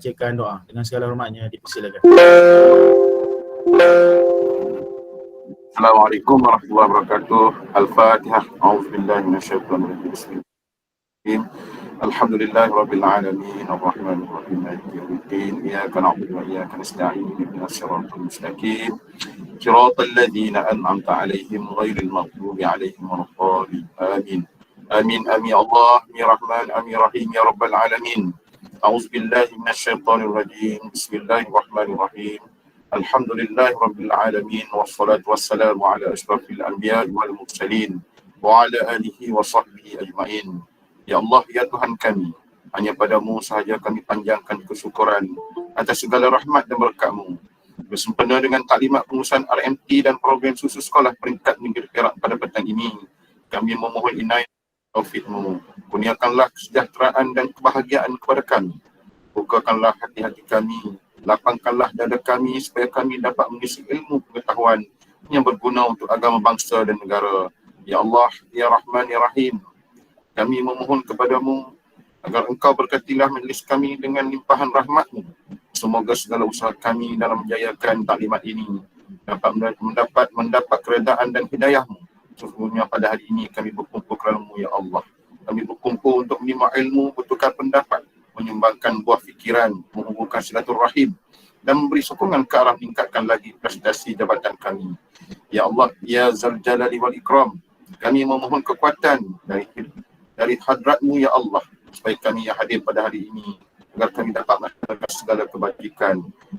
membacakan doa. Dengan segala hormatnya dipersilakan. Assalamualaikum warahmatullahi wabarakatuh. Al-Fatihah. A'udzubillahi minasyaitonir rajim. Alhamdulillahirabbil alamin arrahmanir rahim maliki yaumiddin iyyaka na'budu wa iyyaka nasta'in ihdinas siratal mustaqim siratal ladzina an'amta 'alaihim ghairil maghdubi 'alaihim waladdallin amin amin amin ya Allah ya Rahman ya Rahim ya Rabbal alamin. A'udzubillahi minasyaitonir rajim. Bismillahirrahmanirrahim. Alhamdulillahirabbil alamin wassalatu wassalamu ala asyrafil anbiya'i wal mursalin wa ala alihi wa sahbihi ajma'in. Ya Allah, ya Tuhan kami, hanya padamu sahaja kami panjangkan kesyukuran atas segala rahmat dan berkat-Mu. Bersempena dengan taklimat pengurusan RMT dan program susu sekolah peringkat negeri Perak pada petang ini, kami memohon inayat taufik-Mu. Kurniakanlah kesejahteraan dan kebahagiaan kepada kami. Bukakanlah hati-hati kami, lapangkanlah dada kami supaya kami dapat mengisi ilmu pengetahuan yang berguna untuk agama bangsa dan negara. Ya Allah, ya Rahman, ya Rahim, kami memohon kepadamu agar engkau berkatilah majlis kami dengan limpahan rahmat-Mu. Semoga segala usaha kami dalam menjayakan taklimat ini dapat mendapat keredaan dan hidayah-Mu. Sesungguhnya pada hari ini kami berkumpul kerana-Mu, ya Allah. Kami berkumpul untuk menimba ilmu, bertukar pendapat, menyumbangkan buah fikiran, menghubungkan silaturahim dan memberi sokongan ke arah meningkatkan lagi prestasi jabatan kami. Ya Allah, ya Zal Jalali wal Ikram, kami memohon kekuatan dari hadrat-Mu, ya Allah, supaya kami yang hadir pada hari ini agar kami dapat melakukan segala kebajikan,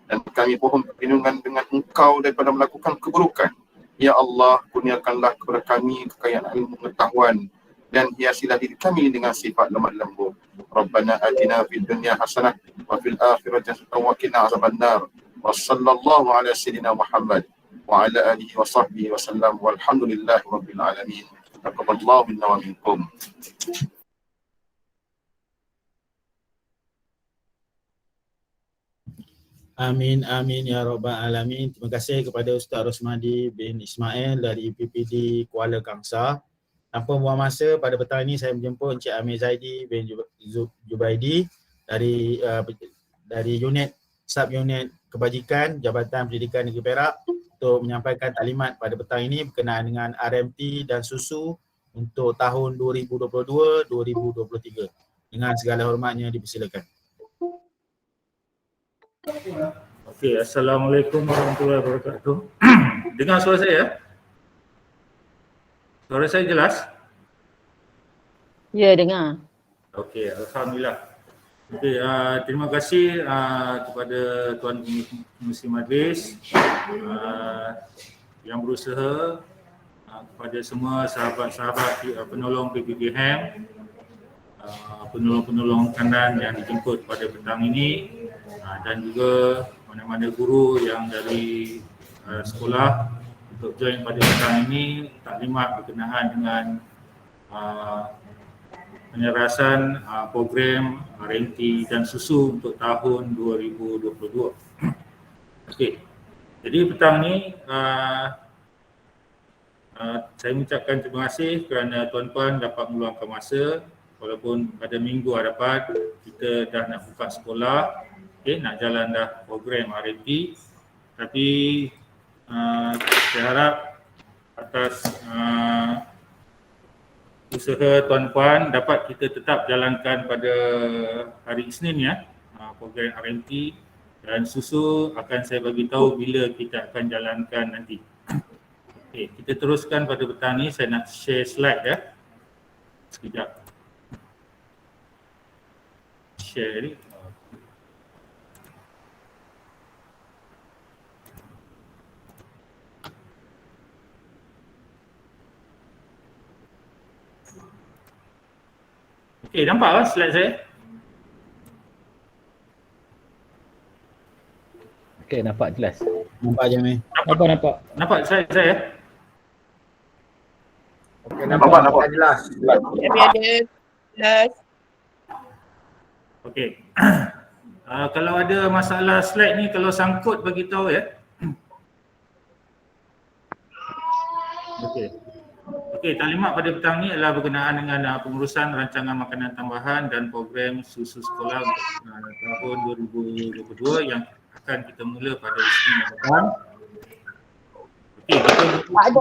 dan kami mohon perlindungan dengan Engkau daripada melakukan keburukan. Ya Allah, kurniakanlah kepada kami kekayaan ilmu pengetahuan dan hiasilah diri kami dengan sifat lemah lembut. Rabbana atina fid dunya hasanah wa fil akhirati hasanah wa qina azabannar. Wa sallallahu ala sayyidina Muhammad wa ala alihi wa sahbihi wa sallam walhamdulillahi rabbil alamin. Taqabbalallahu minna wa minkum. Amin, amin ya Rabbal Alamin. Terima kasih kepada Ustaz Rosmadi bin Ismail dari PPD Kuala Kangsar. Tanpa buang masa, pada petang ini saya menjemput Encik Amir Zaidi bin Jubaidi dari unit Sub-Unit Kebajikan Jabatan Pendidikan Negeri Perak untuk menyampaikan taklimat pada petang ini berkenaan dengan RMT dan susu untuk tahun 2022-2023. Dengan segala hormatnya dipersilakan. Okey, Assalamualaikum warahmatullahi wabarakatuh. Dengar suara saya? Suara saya jelas? Ya, dengar. Okey, alhamdulillah. Okey, terima kasih kepada Tuan Pengerusi Majlis yang berusaha, kepada semua sahabat-sahabat penolong PPPHAM, penolong-penolong kanan yang dijemput pada petang ini, dan juga mana-mana guru yang dari sekolah untuk join pada petang ini taklimat berkenaan dengan penyerasan program RMT dan susu untuk tahun 2022. Okey. Jadi petang ni saya mengucapkan terima kasih kerana tuan-tuan dapat meluangkan masa walaupun pada minggu hadapan kita dah nak buka sekolah, nak jalan dah program RMT, tapi saya harap atas usaha tuan-puan dapat kita tetap jalankan pada hari Isnin ya, program RMT, dan susu akan saya bagi tahu bila kita akan jalankan nanti. Okey, kita teruskan pada petang ni. Saya nak share slide ya. Sekejap. Share ni. Okey, nampak kan slide saya? Okey, nampak jelas. Nampak je ni. Nampak. Nampak slide saya? Okey, nampak jelas. Kami ada jelas. Okey. Kalau ada masalah slide ni, kalau sangkut bagi tahu ya. Okey. Okey, taklimat pada petang ni adalah berkenaan dengan pengurusan rancangan makanan tambahan dan program susu sekolah untuk tahun 2022 yang akan kita mula pada Isnin depan. Okey, kita Tak ada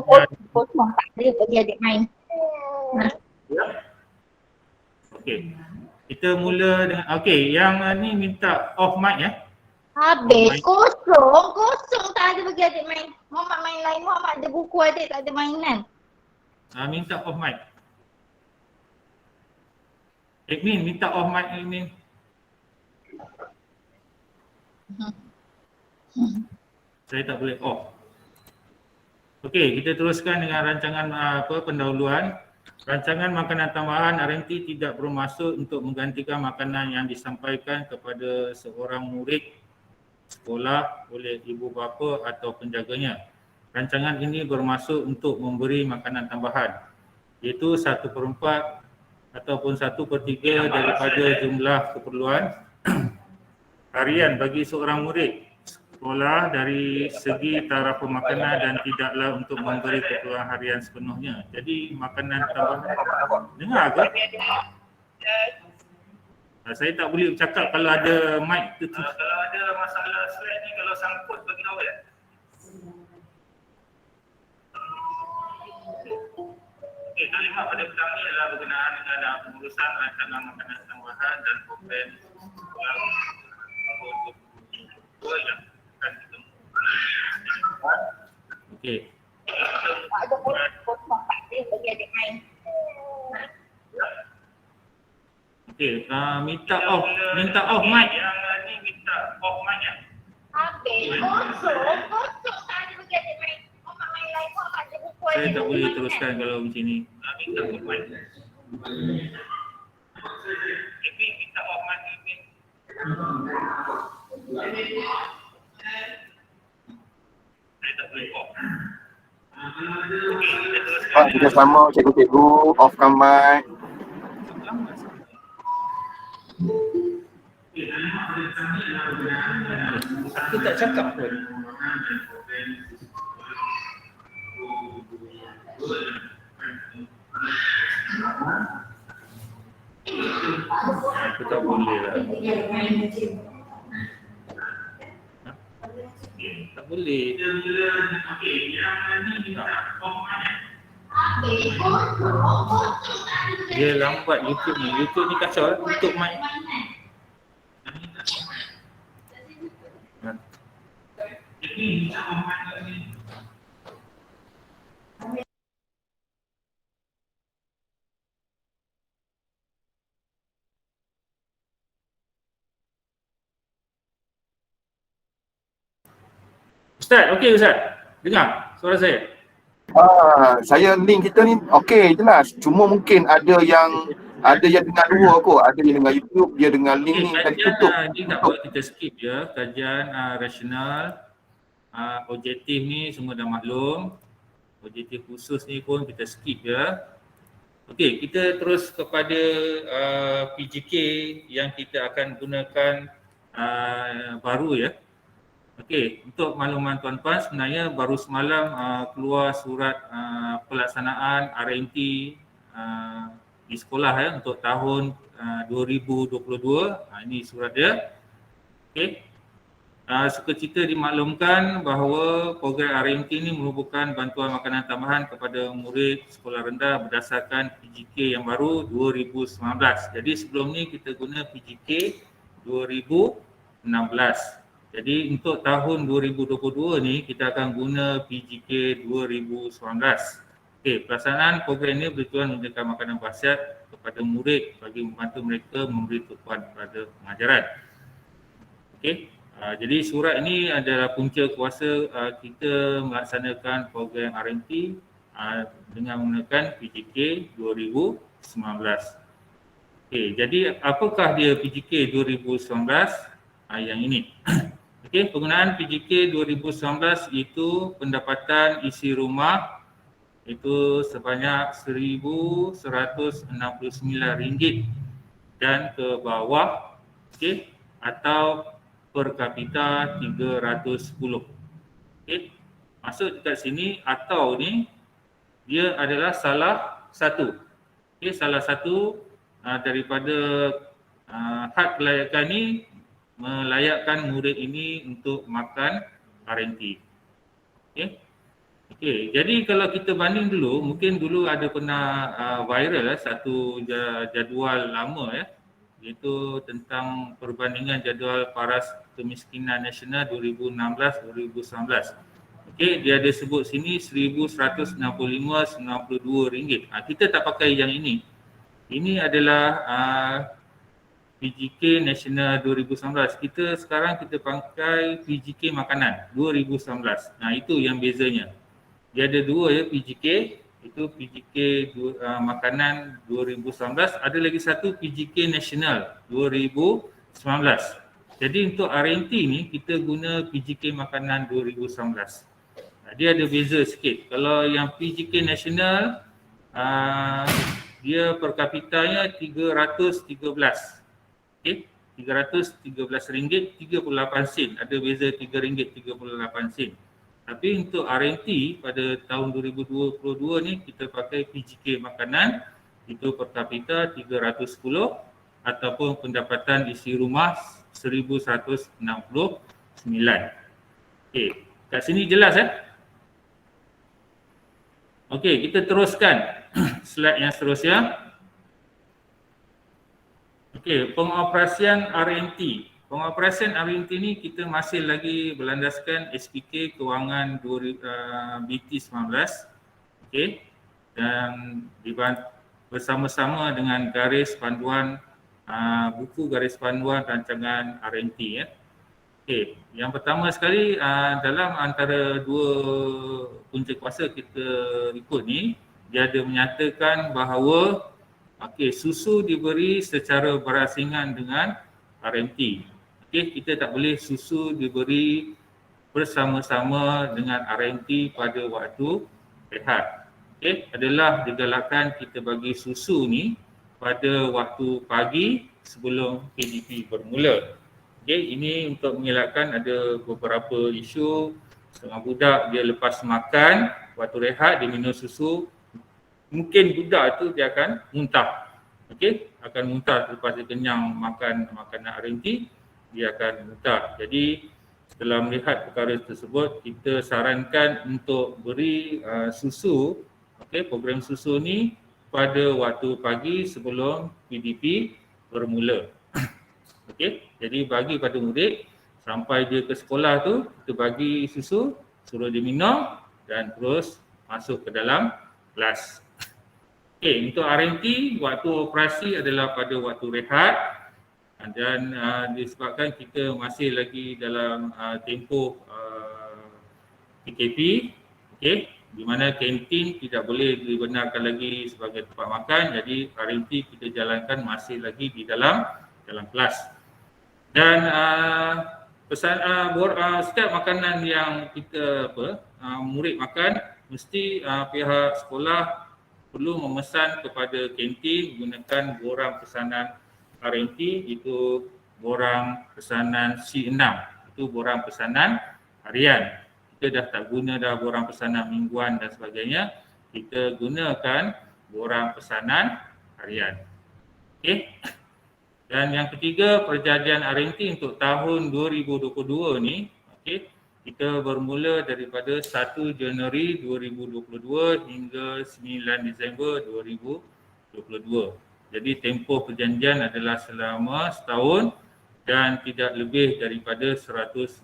kosong, tak ada bagi adik main. okey. Kita mula dengan yang ni minta off mic ya. Habis kosong tak ada bagi adik main. Muhammad main lain, Muhammad ada buku adik, tak ada mainan. Minta off mic. Admin minta off mic admin. Saya tak boleh off. Okey, kita teruskan dengan rancangan pendahuluan. Rancangan makanan tambahan RMT tidak bermaksud untuk menggantikan makanan yang disampaikan kepada seorang murid sekolah oleh ibu bapa atau penjaganya. Rancangan ini bermaksud untuk memberi makanan tambahan, iaitu 1/4 ataupun 1/3 daripada jumlah keperluan harian bagi seorang murid sekolah dari segi taraf pemakanan dan tidaklah untuk memberi keperluan harian sepenuhnya. Jadi makanan tambahan, dengar ke? Saya tak boleh bercakap kalau ada mic tu. Kalau ada masalah slide ni, kalau sangkut bagi tahu ya. Okey, taklimat pada petang ni adalah berkenaan dengan pengurusan rancangan makanan tambahan dan program sekolah tahun 2022 yang akan kita mulai. Okey. Tak ada kosong, tak ada bagi adik main. Okey, minta off mic. Yang ni minta off mic ya. Habis kosong tak ada bagi adik main. Muhammad main lain, Muhammad ada buku adik. Saya tak boleh teruskan kalau macam ni. Minta off mic. Admin minta off mic admin. Saya tak boleh off. Okey, kita teruskan. Pak, kita sama cikgu-cikgu offkan mic. Aku tak cakap pun. Aku tak boleh lah. Tak boleh. Okey, yang ni dia lambat YouTube ni. YouTube ni kacau lah untuk mic. Ustaz, okey Ustaz. Dengar suara saya. Saya link kita ni okey jelas. Cuma mungkin ada yang dengar dua kot. Ada yang dengar YouTube, dia dengar link ni tadi tutup. Ni tak apa, kita skip je. Kajian rasional, objektif ni semua dah maklum. Objektif khusus ni pun kita skip je. Okey, kita terus kepada PGK yang kita akan gunakan baru ya. Okey, untuk makluman tuan-tuan, sebenarnya baru semalam keluar surat pelaksanaan RMT di sekolah ya untuk tahun 2022. Ini surat dia. Okey. Sukacita dimaklumkan bahawa program RMT ini merupakan bantuan makanan tambahan kepada murid sekolah rendah berdasarkan PGK yang baru 2019. Jadi sebelum ni kita guna PGK 2016. Jadi untuk tahun 2022 ni kita akan guna PGK 2019. Okey, pelaksanaan program ini bertujuan menyediakan makanan wasiat kepada murid bagi membantu mereka memberi tumpuan pada pengajaran. Okey, jadi surat ini adalah punca kuasa kita melaksanakan program RMT dengan menggunakan PGK 2019. Okey, jadi apakah dia PGK 2019? Yang ini. Okey, penggunaan PGK 2019 itu pendapatan isi rumah itu sebanyak RM1,169 dan ke bawah, okey, atau per kapita 310. Okey, maksud dekat sini atau ni dia adalah salah satu. Okey, salah satu daripada had kelayakan ni melayakkan murid ini untuk makan RNT. Okey. Okey, jadi kalau kita banding dulu, mungkin dulu ada pernah viral satu jadual lama iaitu tentang perbandingan jadual paras kemiskinan nasional 2016-2019. Okey, dia ada sebut sini RM1,165.92. Kita tak pakai yang ini. Ini adalah PGK Nasional 2019. Sekarang kita pakai PGK Makanan 2019. Itu yang bezanya. Dia ada dua PGK, itu PGK Makanan 2019, ada lagi satu PGK Nasional 2019. Jadi untuk RNT ni kita guna PGK Makanan 2019. Dia ada beza sikit. Kalau yang PGK Nasional dia per kapitanya 313. Okey, RM313.38. Ada beza RM3.38. Tapi untuk RNT pada tahun 2022 ni kita pakai PGK Makanan, itu per kapita 310 ataupun pendapatan isi rumah 1,169. Okey, kat sini jelas Okey, kita teruskan slide yang seterusnya. Okey, pengoperasian RNT. Pengoperasian RNT ni kita masih lagi berlandaskan SPK Kewangan BT19. Okey. Dan bersama-sama dengan garis panduan buku garis panduan rancangan RNT Okey, yang pertama sekali dalam antara dua punca kuasa kita ikut ni, dia ada menyatakan bahawa susu diberi secara berasingan dengan RNT. Kita tak boleh susu diberi bersama-sama dengan RNT pada waktu rehat. Adalah digalakkan kita bagi susu ni pada waktu pagi sebelum PDP bermula. Ini untuk mengelakkan ada beberapa isu setengah budak dia lepas makan, waktu rehat dia minum susu, mungkin budak tu dia akan muntah. Akan muntah lepas dia kenyang makan makanan RNT, dia akan muntah. Jadi setelah melihat perkara tersebut, kita sarankan untuk beri susu, program susu ni pada waktu pagi sebelum PDP bermula. Jadi bagi pada murid sampai dia ke sekolah tu, kita bagi susu, suruh dia minum dan terus masuk ke dalam kelas. Untuk RNT, waktu operasi adalah pada waktu rehat dan disebabkan kita masih lagi dalam tempoh PKP, di mana kantin tidak boleh dibenarkan lagi sebagai tempat makan, jadi RNT kita jalankan masih lagi di dalam kelas. Dan setiap makanan yang kita murid makan, mesti pihak sekolah perlu memesan kepada kantin menggunakan borang pesanan RNT, itu borang pesanan C6, itu borang pesanan harian. Kita dah tak guna dah borang pesanan mingguan dan sebagainya, kita gunakan borang pesanan harian. Dan yang ketiga, perjanjian RNT untuk tahun 2022 ni, kita bermula daripada 1 Januari 2022 hingga 9 Disember 2022. Jadi tempoh perjanjian adalah selama setahun dan tidak lebih daripada 150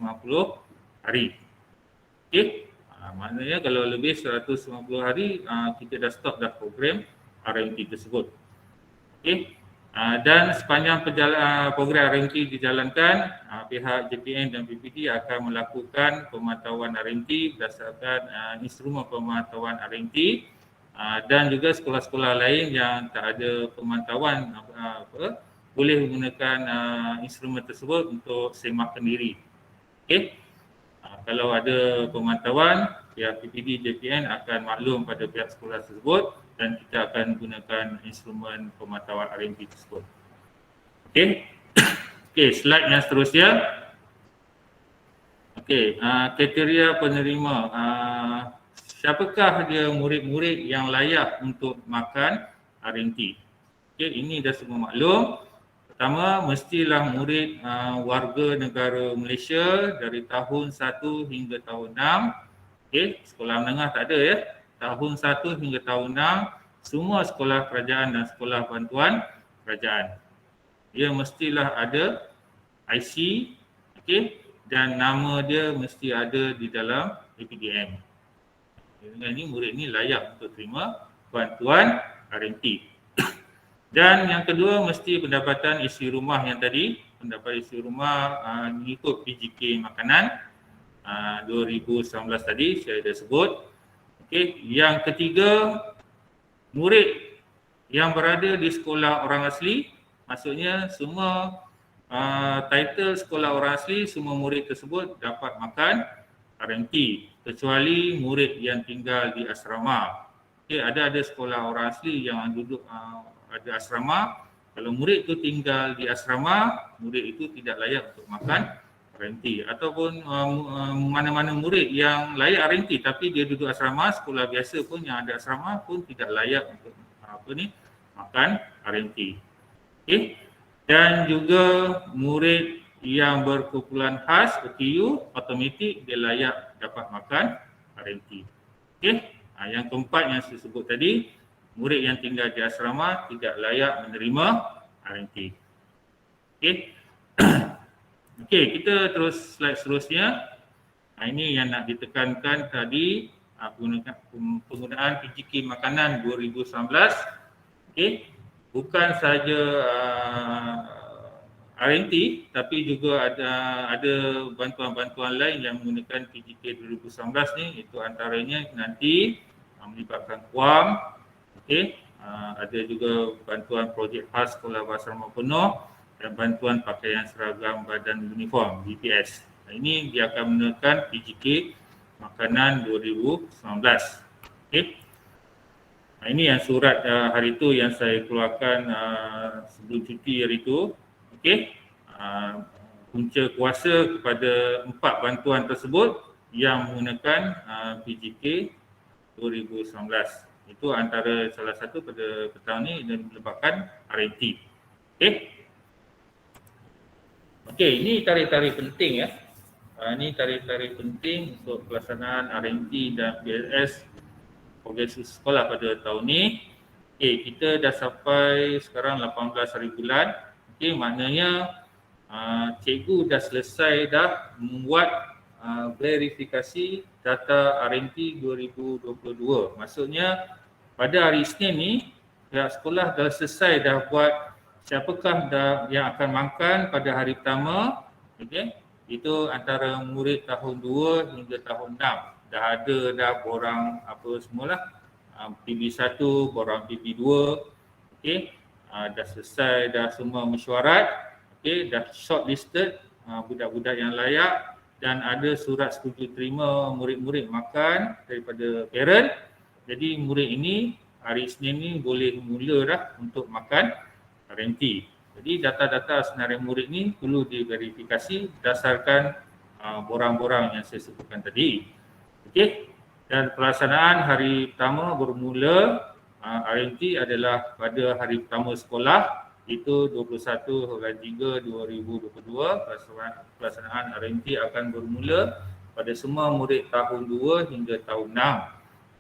hari. Maknanya kalau lebih 150 hari, kita dah stop dah program RNT tersebut. Dan sepanjang program RNT dijalankan, pihak JPN dan PPD akan melakukan pemantauan RNT berdasarkan instrumen pemantauan RNT, dan juga sekolah-sekolah lain yang tak ada pemantauan boleh menggunakan instrumen tersebut untuk semakkan diri. Kalau ada pemantauan, pihak PPD JPN akan maklum pada pihak sekolah tersebut dan kita akan gunakan instrumen pemantauan RNT tersebut. Slide yang seterusnya. Kriteria penerima siapakah dia murid-murid yang layak untuk makan RMT. Okey, ini dah semua maklum. Pertama, mestilah murid warga negara Malaysia dari tahun 1 hingga tahun 6. Okey, sekolah menengah tak ada ya. Tahun 1 hingga tahun 6, semua sekolah kerajaan dan sekolah bantuan kerajaan. Dia mestilah ada IC, okey, dan nama dia mesti ada di dalam APDM. Dengan ini murid ni layak untuk terima bantuan RMT. Dan yang kedua, mesti pendapatan isi rumah yang tadi, pendapat isi rumah mengikut PJK makanan 2019 tadi saya dah sebut. Okey, yang ketiga, murid yang berada di sekolah orang asli, maksudnya semua title sekolah orang asli, semua murid tersebut dapat makan RMT kecuali murid yang tinggal di asrama. Okey, ada sekolah orang asli yang duduk ada asrama. Kalau murid itu tinggal di asrama, murid itu tidak layak untuk makan RMT. Ataupun mana-mana murid yang layak RMT tapi dia duduk asrama, sekolah biasa pun yang ada asrama pun tidak layak untuk makan RMT. Okey. Dan juga murid yang berkumpulan khas OTU, automatik dia layak dapat makan RMT. Okey. Yang keempat yang saya sebut tadi, murid yang tinggal di asrama tidak layak menerima RMT. Okey. Okey, kita terus slide seterusnya. Ini yang nak ditekankan tadi, penggunaan PJK makanan 2019. Okey. Bukan saja RMT tapi juga ada bantuan-bantuan lain yang menggunakan PJK 2019 ni, itu antaranya nanti melibatkan KUAM. Okey, ada juga bantuan projek khas sekolah berasrama penuh dan bantuan pakaian seragam badan uniform BPS. Ini dia akan menggunakan PJK makanan 2019. Okey. Ini yang surat hari itu yang saya keluarkan sebelum cuti hari itu. Okey. Punca kuasa kepada 4 bantuan tersebut yang menggunakan PJK 2019. Itu antara salah satu pada petang ni dan melibatkan RMT. Okey. Okey, ini tarikh-tarikh penting ya. Ini tarikh-tarikh penting untuk pelaksanaan RMT dan PLS progres sekolah pada tahun ni. Okey, kita dah sampai sekarang 18 hari bulan. Okey, maknanya cikgu dah selesai dah membuat verifikasi data RMT 2022. Maksudnya pada hari Isnin ni pihak sekolah dah selesai dah buat siapakah yang akan makan pada hari pertama. Okey, itu antara murid tahun 2 hingga tahun 6. Dah ada dah borang apa semualah, PB1, borang PB2. Okey, dah selesai dah semua mesyuarat. Okey, dah shortlisted budak-budak yang layak dan ada surat setuju terima murid-murid makan daripada parent. Jadi murid ini hari Isnin ni boleh mula dah untuk makan RMT. Jadi data-data senarai murid ni perlu diverifikasi berdasarkan borang-borang yang saya sebutkan tadi. Okey, dan pelaksanaan hari pertama bermula RMT adalah pada hari pertama sekolah, itu 21/3/2022. Pelaksanaan RMT akan bermula pada semua murid tahun 2 hingga tahun 6.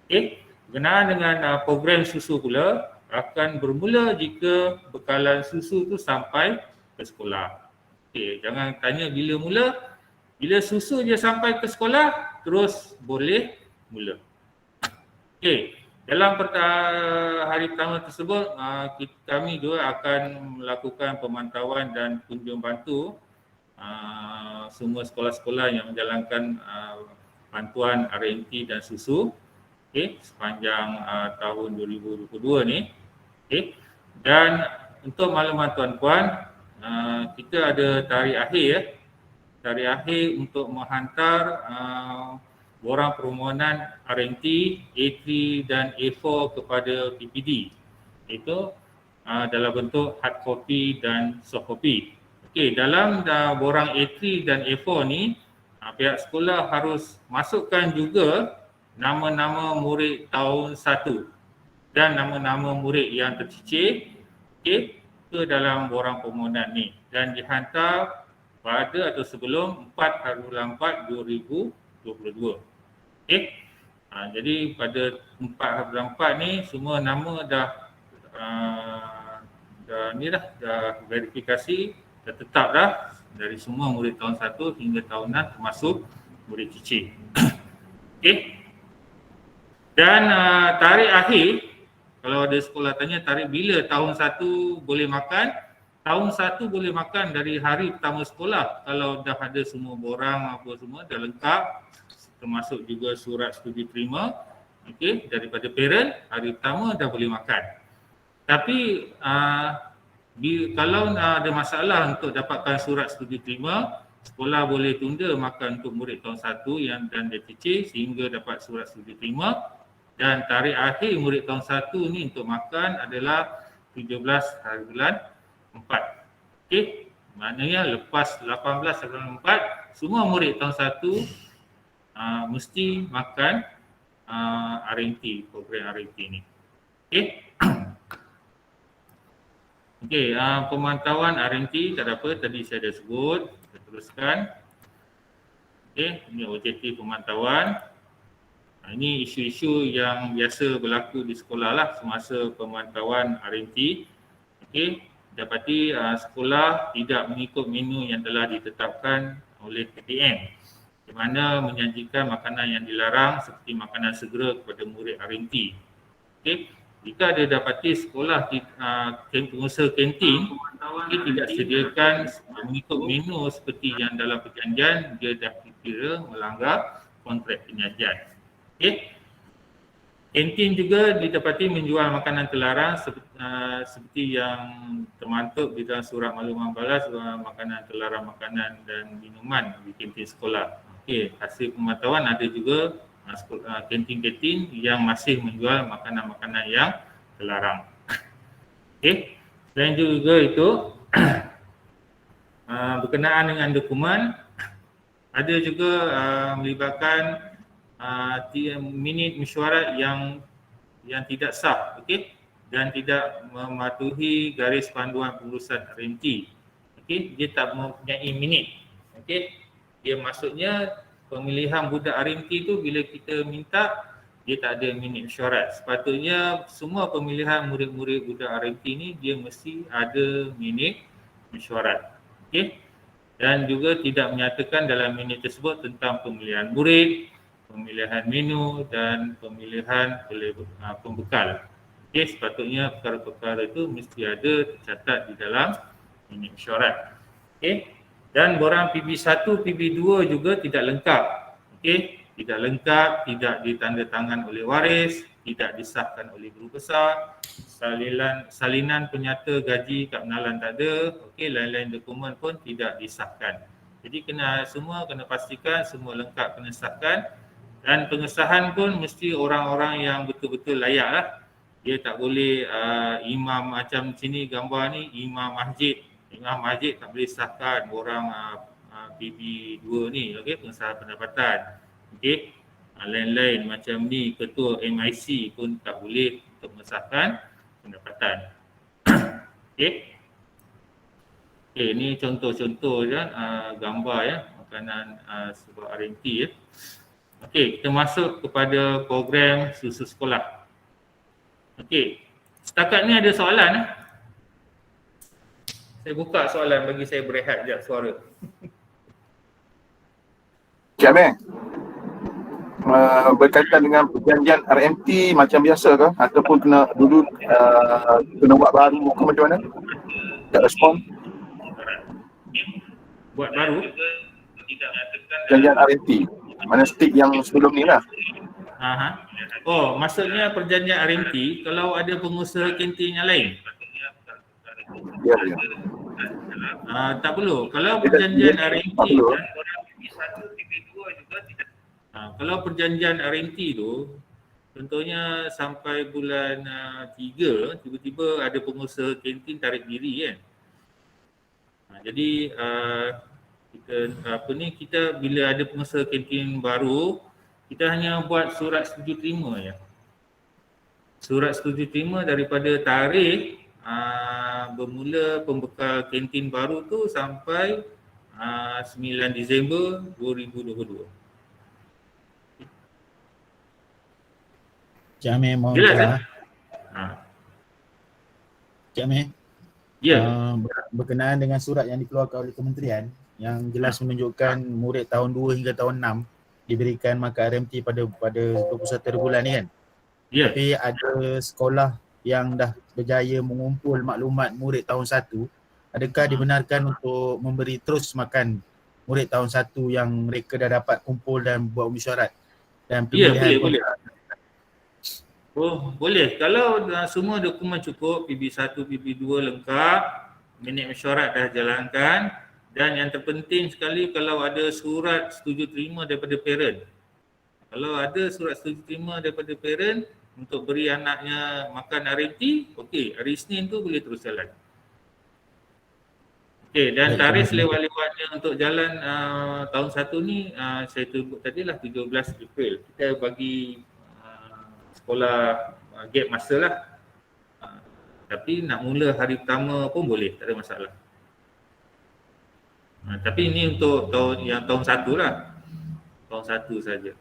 Okey, berkenaan dengan program susu pula akan bermula jika bekalan susu tu sampai ke sekolah. Okey, jangan tanya bila mula. Bila susu dia sampai ke sekolah, terus boleh mula. Okey, dalam hari pertama tersebut, kami juga akan melakukan pemantauan dan kunjung bantu semua sekolah-sekolah yang menjalankan bantuan RMT dan susu, okey, sepanjang tahun 2022 ni. Okey, dan untuk makluman tuan-puan, kita ada tarikh akhir ya. Tarikh akhir untuk menghantar borang permohonan RMT, A3 dan A4 kepada PPD. Itu dalam bentuk hard copy dan soft copy. Okey, dalam borang A3 dan A4 ni, pihak sekolah harus masukkan juga nama-nama murid tahun 1 dan nama-nama murid yang tercicir ke dalam borang permohonan ni dan dihantar pada atau sebelum 4/4/2022. Jadi pada 4/4 ni semua nama dah verifikasi, dah tetap dah dari semua murid tahun 1 hingga tahun 6 termasuk murid cicir. Dan tarikh akhir, kalau ada sekolah tanya tarikh bila tahun 1 boleh makan, tahun 1 boleh makan dari hari pertama sekolah kalau dah ada semua borang apa semua dah lengkap, termasuk juga surat studi terima daripada parent, hari pertama dah boleh makan. Tapi kalau ada masalah untuk dapatkan surat studi terima, sekolah boleh tunda makan untuk murid tahun 1 dan dia cicir sehingga dapat surat studi terima, dan tarikh akhir murid tahun 1 ni untuk makan adalah 17 hari bulan 4. Maknanya lepas 18 hari bulan 4 semua murid tahun 1 mesti makan RMT, program RMT ni. Pemantauan RMT tak ada apa, tadi saya dah sebut, kita teruskan. Ini objektif pemantauan. Ini isu-isu yang biasa berlaku di sekolah lah semasa pemantauan RMT. Dapati sekolah tidak mengikut menu yang telah ditetapkan oleh PTM, di mana menjanjikan makanan yang dilarang seperti makanan segera kepada murid RMT. Jika ada dapati sekolah pengusaha kantin tidak sediakan mengikut menu seperti yang dalam perjanjian, dia dah dikira melanggar kontrak perjanjian. Kantin juga didapati menjual makanan terlarang seperti yang termaktub di dalam surat makluman balas, makanan terlarang makanan dan minuman di kantin sekolah. Hasil pemantauan ada juga kantin-kantin yang masih menjual makanan-makanan yang terlarang. Selain juga itu berkenaan dengan dokumen, ada juga melibatkan minit mesyuarat yang tidak sah, dan tidak mematuhi garis panduan pengurusan RMT. Dia tak mempunyai minit. Dia maksudnya pemilihan budak RMT tu bila kita minta dia tak ada minit mesyuarat. Sepatutnya semua pemilihan murid-murid budak RMT ni dia mesti ada minit mesyuarat. Dan juga tidak menyatakan dalam minit tersebut tentang pemilihan murid, pemilihan menu dan pemilihan pembekal. Sepatutnya perkara-perkara itu mesti ada tercatat di dalam minit mesyuarat. Dan borang PB1, PB2 juga tidak lengkap. Tidak lengkap, tidak ditandatangan oleh waris, tidak disahkan oleh guru besar, salinan penyata gaji kad penalan tak ada, lain-lain dokumen pun tidak disahkan. Jadi semua kena pastikan semua lengkap kena sahkan, dan pengesahan pun mesti orang-orang yang betul-betul layak lah. Dia tak boleh imam macam sini gambar ni, imam masjid tak boleh sahkan orang PB2 ni, pengesahan pendapatan. Lain-lain macam ni ketua MIC pun tak boleh untuk mengesahkan pendapatan. Ni contoh-contoh je gambar makanan sebuah RMT. Kita masuk kepada program susu sekolah. Setakat ni ada soalan? Saya buka soalan bagi saya berehat sekejap suara. Cik Amir, berkaitan dengan perjanjian RMT macam biasa ke? Ataupun kena buat baru ke macam mana? Tak respon? Buat baru? Perjanjian RMT. Mana stick yang sebelum ni lah. Maksudnya perjanjian RMT kalau ada pengusaha kantin yang lain? Ya. Tak perlu. Kalau perjanjian RMT kalau perjanjian RMT tu contohnya sampai bulan 3 tiba-tiba ada pengusaha kantin tarik diri kan. Jadi kita bila ada pengusaha kantin baru, Kita hanya buat surat setuju terima ya. Surat setuju terima daripada tarikh bermula pembekal kantin baru tu sampai 9 Disember 2022. Cik Amir mohon Jelas cerah. Cik Amir, Ya. berkenaan dengan surat yang dikeluarkan oleh kementerian yang jelas menunjukkan murid tahun 2 hingga tahun 6 diberikan markah RMT pada 21 bulan ni kan. Ya. Tapi ada sekolah yang dah berjaya mengumpul maklumat murid tahun 1, adakah dibenarkan untuk memberi terus makan murid tahun 1 yang mereka dah dapat kumpul dan buat mesyuarat dan Ya, pemilihan boleh. Oh, boleh. Kalau semua dokumen cukup, PB1, PB2 lengkap, minit mesyuarat dah jalankan, dan yang terpenting sekali kalau ada surat setuju terima daripada parent. Kalau ada surat setuju terima daripada parent untuk beri anaknya makan RMT, okey, hari Isnin tu boleh terus jalan. Okey, dan tarikh selewat-lewatnya untuk jalan tahun 1 ni saya sebut tadilah 17 April. Kita bagi sekolah gap masa lah. Tapi nak mula hari pertama pun boleh, tak ada masalah. Tapi ini untuk tahun 1 lah. Tahun 1 saja.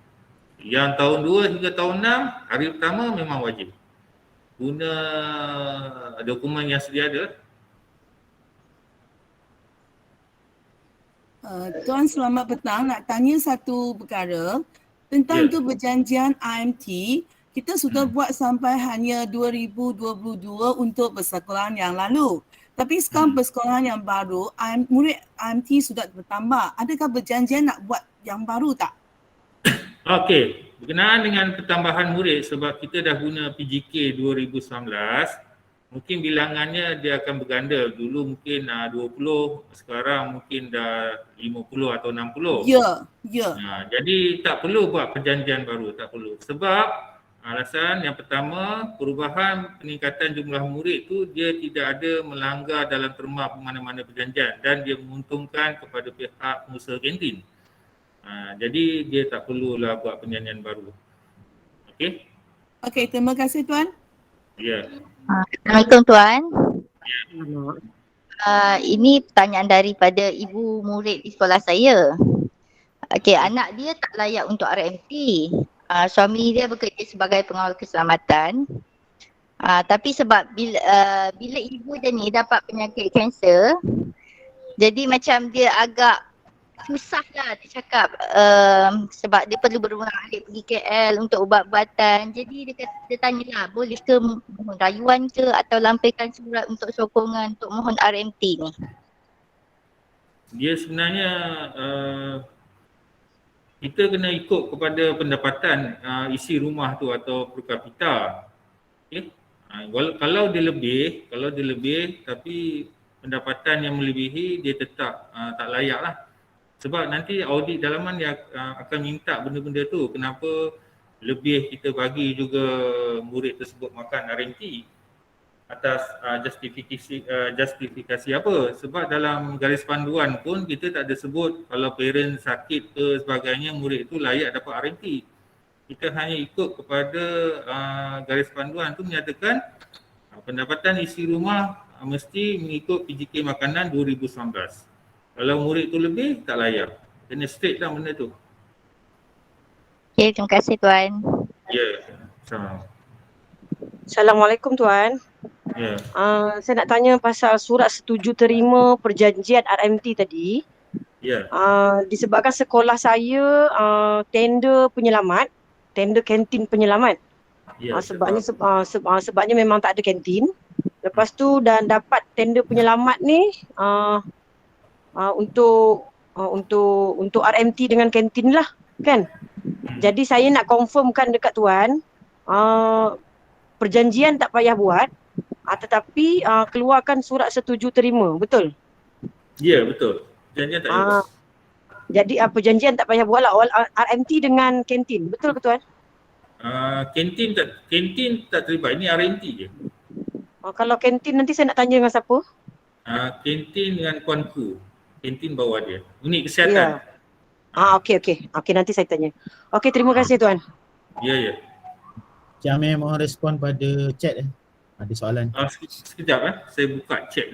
Yang tahun 2 hingga tahun 6, hari pertama memang wajib. Guna dokumen yang sedia ada. Tuan selamat petang, nak tanya satu perkara tentang tu perjanjian IMT. Kita sudah buat sampai hanya 2022 untuk persekolahan yang lalu. Tapi sekarang persekolahan yang baru, murid IMT sudah bertambah. Adakah perjanjian nak buat yang baru tak? Okey, berkenaan dengan pertambahan murid sebab kita dah guna PGK 2019, mungkin bilangannya dia akan berganda. Dulu mungkin 20, sekarang mungkin dah 50 atau 60. Ya. Jadi tak perlu buat perjanjian baru, tak perlu. Sebab alasan yang pertama, perubahan peningkatan jumlah murid tu dia tidak ada melanggar dalam terma mana-mana perjanjian dan dia menguntungkan kepada pihak pengusaha kantin. Jadi dia tak perlulah buat perjanjian baru. Okey? Okey, terima kasih Tuan. Ya. Assalamualaikum Tuan. Ya. Ini pertanyaan daripada ibu murid di sekolah saya. Okey, anak dia tak layak untuk RMT. Suami dia bekerja sebagai pengawal keselamatan. Tapi sebab bila ibu dia ni dapat penyakit kanser, jadi macam dia agak susah lah dia cakap sebab dia perlu berulang-alik pergi KL untuk ubat-ubatan. Jadi dia tanyalah boleh ke mohon rayuan ke atau lampirkan surat untuk sokongan untuk mohon RMT ni. Dia sebenarnya kita kena ikut kepada pendapatan isi rumah tu atau per kapita. Okay? Kalau dia lebih tapi pendapatan yang melebihi dia tetap tak layak lah. Sebab nanti audit dalaman dia akan minta benda-benda tu. Kenapa lebih kita bagi juga murid tersebut makan RMT atas justifikasi apa. Sebab dalam garis panduan pun kita tak ada sebut kalau parent sakit ke sebagainya murid tu layak dapat RMT. Kita hanya ikut kepada garis panduan tu menyatakan pendapatan isi rumah mesti mengikut PGK makanan 2019. Kalau murid tu lebih, tak layak. Kena straight lah benda tu. Okay, terima kasih Tuan. Ya, sama. Assalamualaikum Tuan. Ya. Saya nak tanya pasal surat setuju terima perjanjian RMT tadi. Ya. Disebabkan sekolah saya tender penyelamat, tender kantin penyelamat. Ya, sebabnya memang tak ada kantin. Lepas tu dan dapat tender penyelamat ni untuk RMT dengan kantin lah kan. Jadi saya nak confirmkan dekat Tuan perjanjian tak payah buat tetapi keluarkan surat setuju terima, betul? Ya, betul. Perjanjian tak payah buat. Jadi perjanjian tak payah buat lah RMT dengan kantin, betul ke Tuan? Kantin tak terlibat, ini RMT je. Kalau kantin nanti saya nak tanya dengan siapa? Kantin dengan Kuanku. Kantin bawah dia. Unit kesihatan. Okey, nanti saya tanya. Okey, terima kasih Tuan. Ya. Cik Amir mohon respon pada chat ada soalan. Sekejap saya buka chat.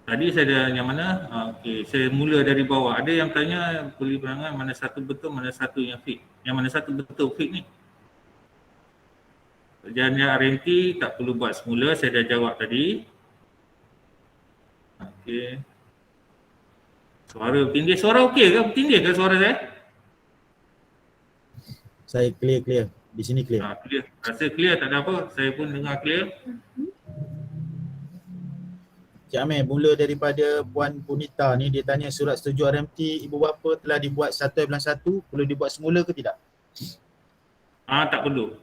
Tadi saya ada yang mana? Okey, saya mula dari bawah. Ada yang tanya boleh berangan mana satu betul, mana satu yang fake. Yang mana satu betul fake ni? Perjalanan RMT tak perlu buat semula, saya dah jawab tadi. Okey. Suara tindih, suara okey ke? Tindih ke suara saya? Saya clear. Di sini clear. Clear. Rasa clear, tak ada apa. Saya pun dengar clear. Cik Amir, mula daripada Puan Punita ni, dia tanya surat setuju RMT ibu bapa telah dibuat 1/1, perlu dibuat semula ke tidak? Tak perlu.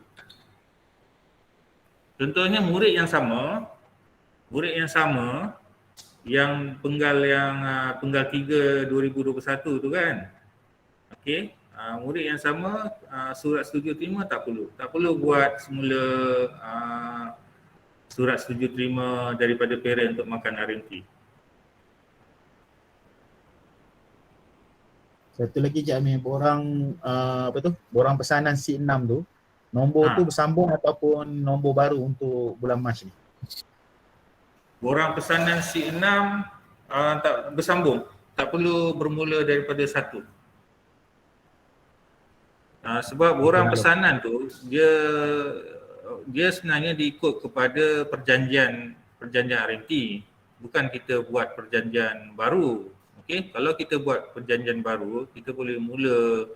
Contohnya murid yang sama yang penggal 3 2021 tu kan. Okey, murid yang sama surat setuju terima tak perlu buat semula surat setuju terima daripada parent untuk makan RMT. Satu lagi Cik Amir, borang pesanan C6 tu, nombor tu bersambung ataupun nombor baru untuk bulan Mac ni? Borang pesanan C6 tak bersambung, tak perlu bermula daripada 1. Sebab borang pesanan tu dia sebenarnya diikut kepada perjanjian RMT, bukan kita buat perjanjian baru. Okey, kalau kita buat perjanjian baru, kita boleh mula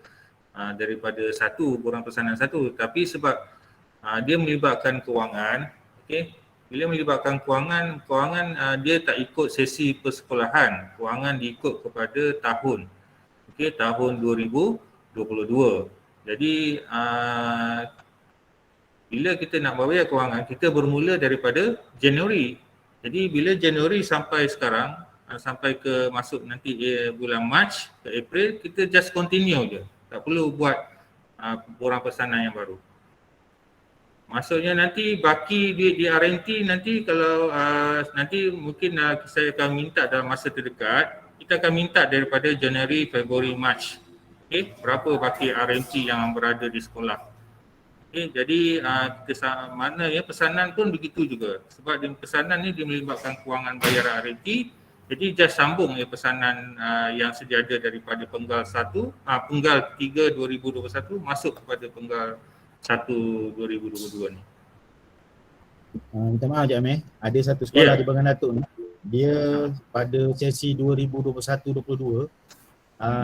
daripada 1, borang pesanan 1, tapi sebab dia melibatkan kewangan, okey, bila melibatkan kewangan dia tak ikut sesi persekolahan, kewangan diikut kepada tahun. Okey, tahun 2022. Jadi bila kita nak bayar kewangan, kita bermula daripada Januari. Jadi bila Januari sampai sekarang, sampai ke masuk nanti bulan Mac ke April, kita just continue je. Tak perlu buat borang pesanan yang baru. Maksudnya nanti baki duit di RMT nanti kalau nanti mungkin saya akan minta dalam masa terdekat, kita akan minta daripada Januari, Februari, Mac. Okey, berapa baki RMT yang berada di sekolah. Okay, jadi mana ya pesanan pun begitu juga. Sebab pesanan ni dia melibatkan kewangan bayaran RMT. Jadi just sambung pesanan yang sedia ada daripada penggal 3 2021 masuk kepada penggal 1 2022 ni. Minta maaf Cik Amir, ada satu sekolah di Bangan Datuk ni, dia pada sesi 2021-22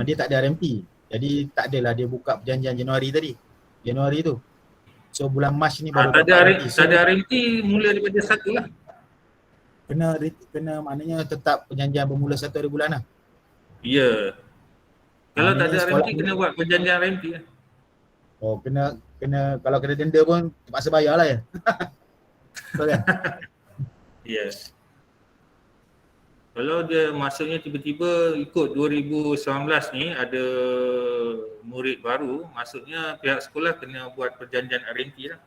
dia tak ada RMT. Jadi tak adalah dia buka perjanjian Januari tu. So bulan Mac ni baru tak ada RMT mula daripada 1 lah. Kena maknanya tetap perjanjian bermula 1 hari bulan lah. Ya. Kalau tak ada RMT kena buat perjanjian RMT lah. Oh, kena kalau kena denda pun terpaksa bayar lah ya. Betul kan? Yes. Kalau dia maksudnya tiba-tiba ikut 2019 ni ada murid baru, maksudnya pihak sekolah kena buat perjanjian RMT lah.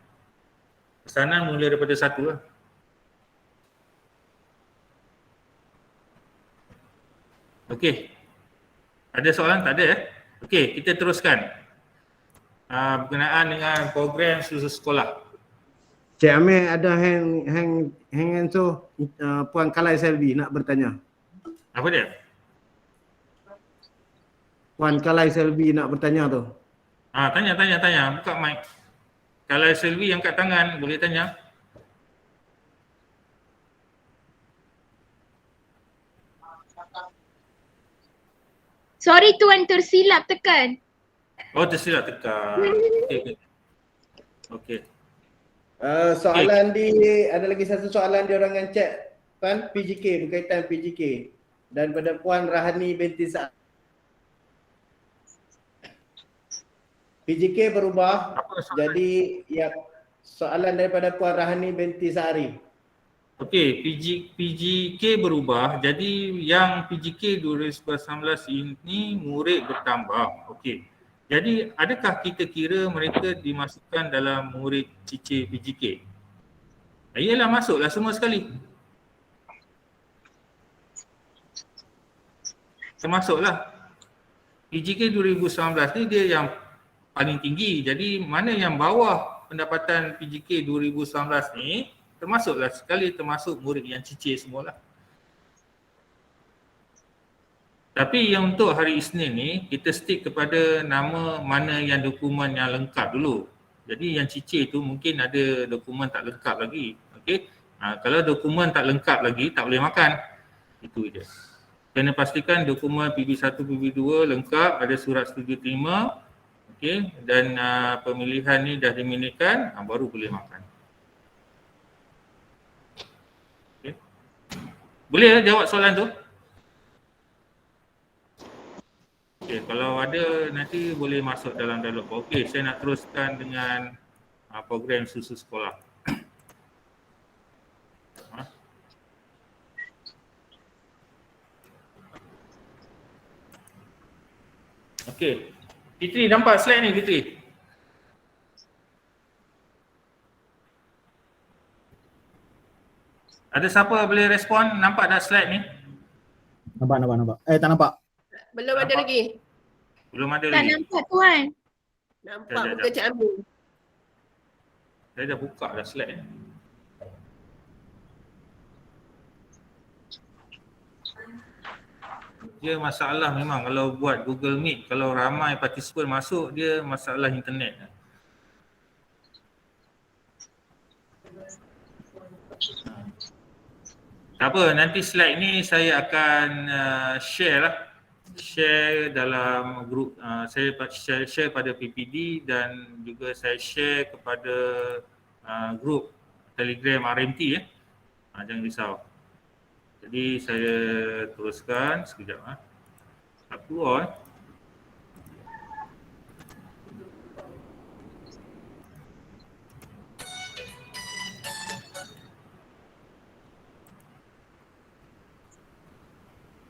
Pesanan mula daripada 1 lah. Okey. Ada soalan? Tak ada Okey, kita teruskan. Berkenaan dengan program susu sekolah. Cik Amir ada hang tu Puan Kalai Selvi nak bertanya. Apa dia? Puan Kalai Selvi nak bertanya tu. Tanya. Buka mic. Kalau Selvi angkat tangan, boleh tanya. Sorry Tuan, tersilap tekan. Oh, tersilap tekan. Okey. Soalan ada lagi satu soalan di orang chat Tuan, PGK, berkaitan PGK dan pada Puan Rahani binti Sa'ad. PGK berubah jadi soalan daripada Puan Rahani binti Sa'ari. Okey, PGK berubah jadi yang PGK 2019 ini murid bertambah. Okey. Jadi adakah kita kira mereka dimasukkan dalam murid cicir PGK? Iyalah, masuklah semua sekali. termasuklah. PGK 2019 ni dia yang paling tinggi. Jadi mana yang bawah pendapatan PGK 2019 ni termasuklah sekali termasuk murid yang cicir semualah. Tapi yang untuk hari Isnin ni kita stick kepada nama mana yang dokumen yang lengkap dulu. Jadi yang cicir tu mungkin ada dokumen tak lengkap lagi. Okey. Kalau dokumen tak lengkap lagi tak boleh makan. Itu je. Kena pastikan dokumen PB1, PB2 lengkap, ada surat setuju terima. Okey, dan pemilihan ni dah diminitkan, baru boleh makan. Okey. Boleh jawab soalan tu? Okey, kalau ada nanti boleh masuk dalam dialog. Okey, saya nak teruskan dengan program susu sekolah. Okey. Fitri nampak slide ni Fitri? Ada siapa boleh respon? Nampak tak slide ni? Nampak. Tak nampak. Belum ada lagi. Belum ada Tak lagi. nampak tuan. Nampak muka Cik Amin. Saya dah buka dah slide ni. Dia masalah memang kalau buat Google Meet, kalau ramai participant masuk, dia masalah internet. Tak apa, nanti slide ni saya akan share lah. Share dalam grup, saya share pada PPD dan juga saya share kepada grup Telegram RMT . Jangan risau. Jadi saya teruskan sekejap. Tak keluar.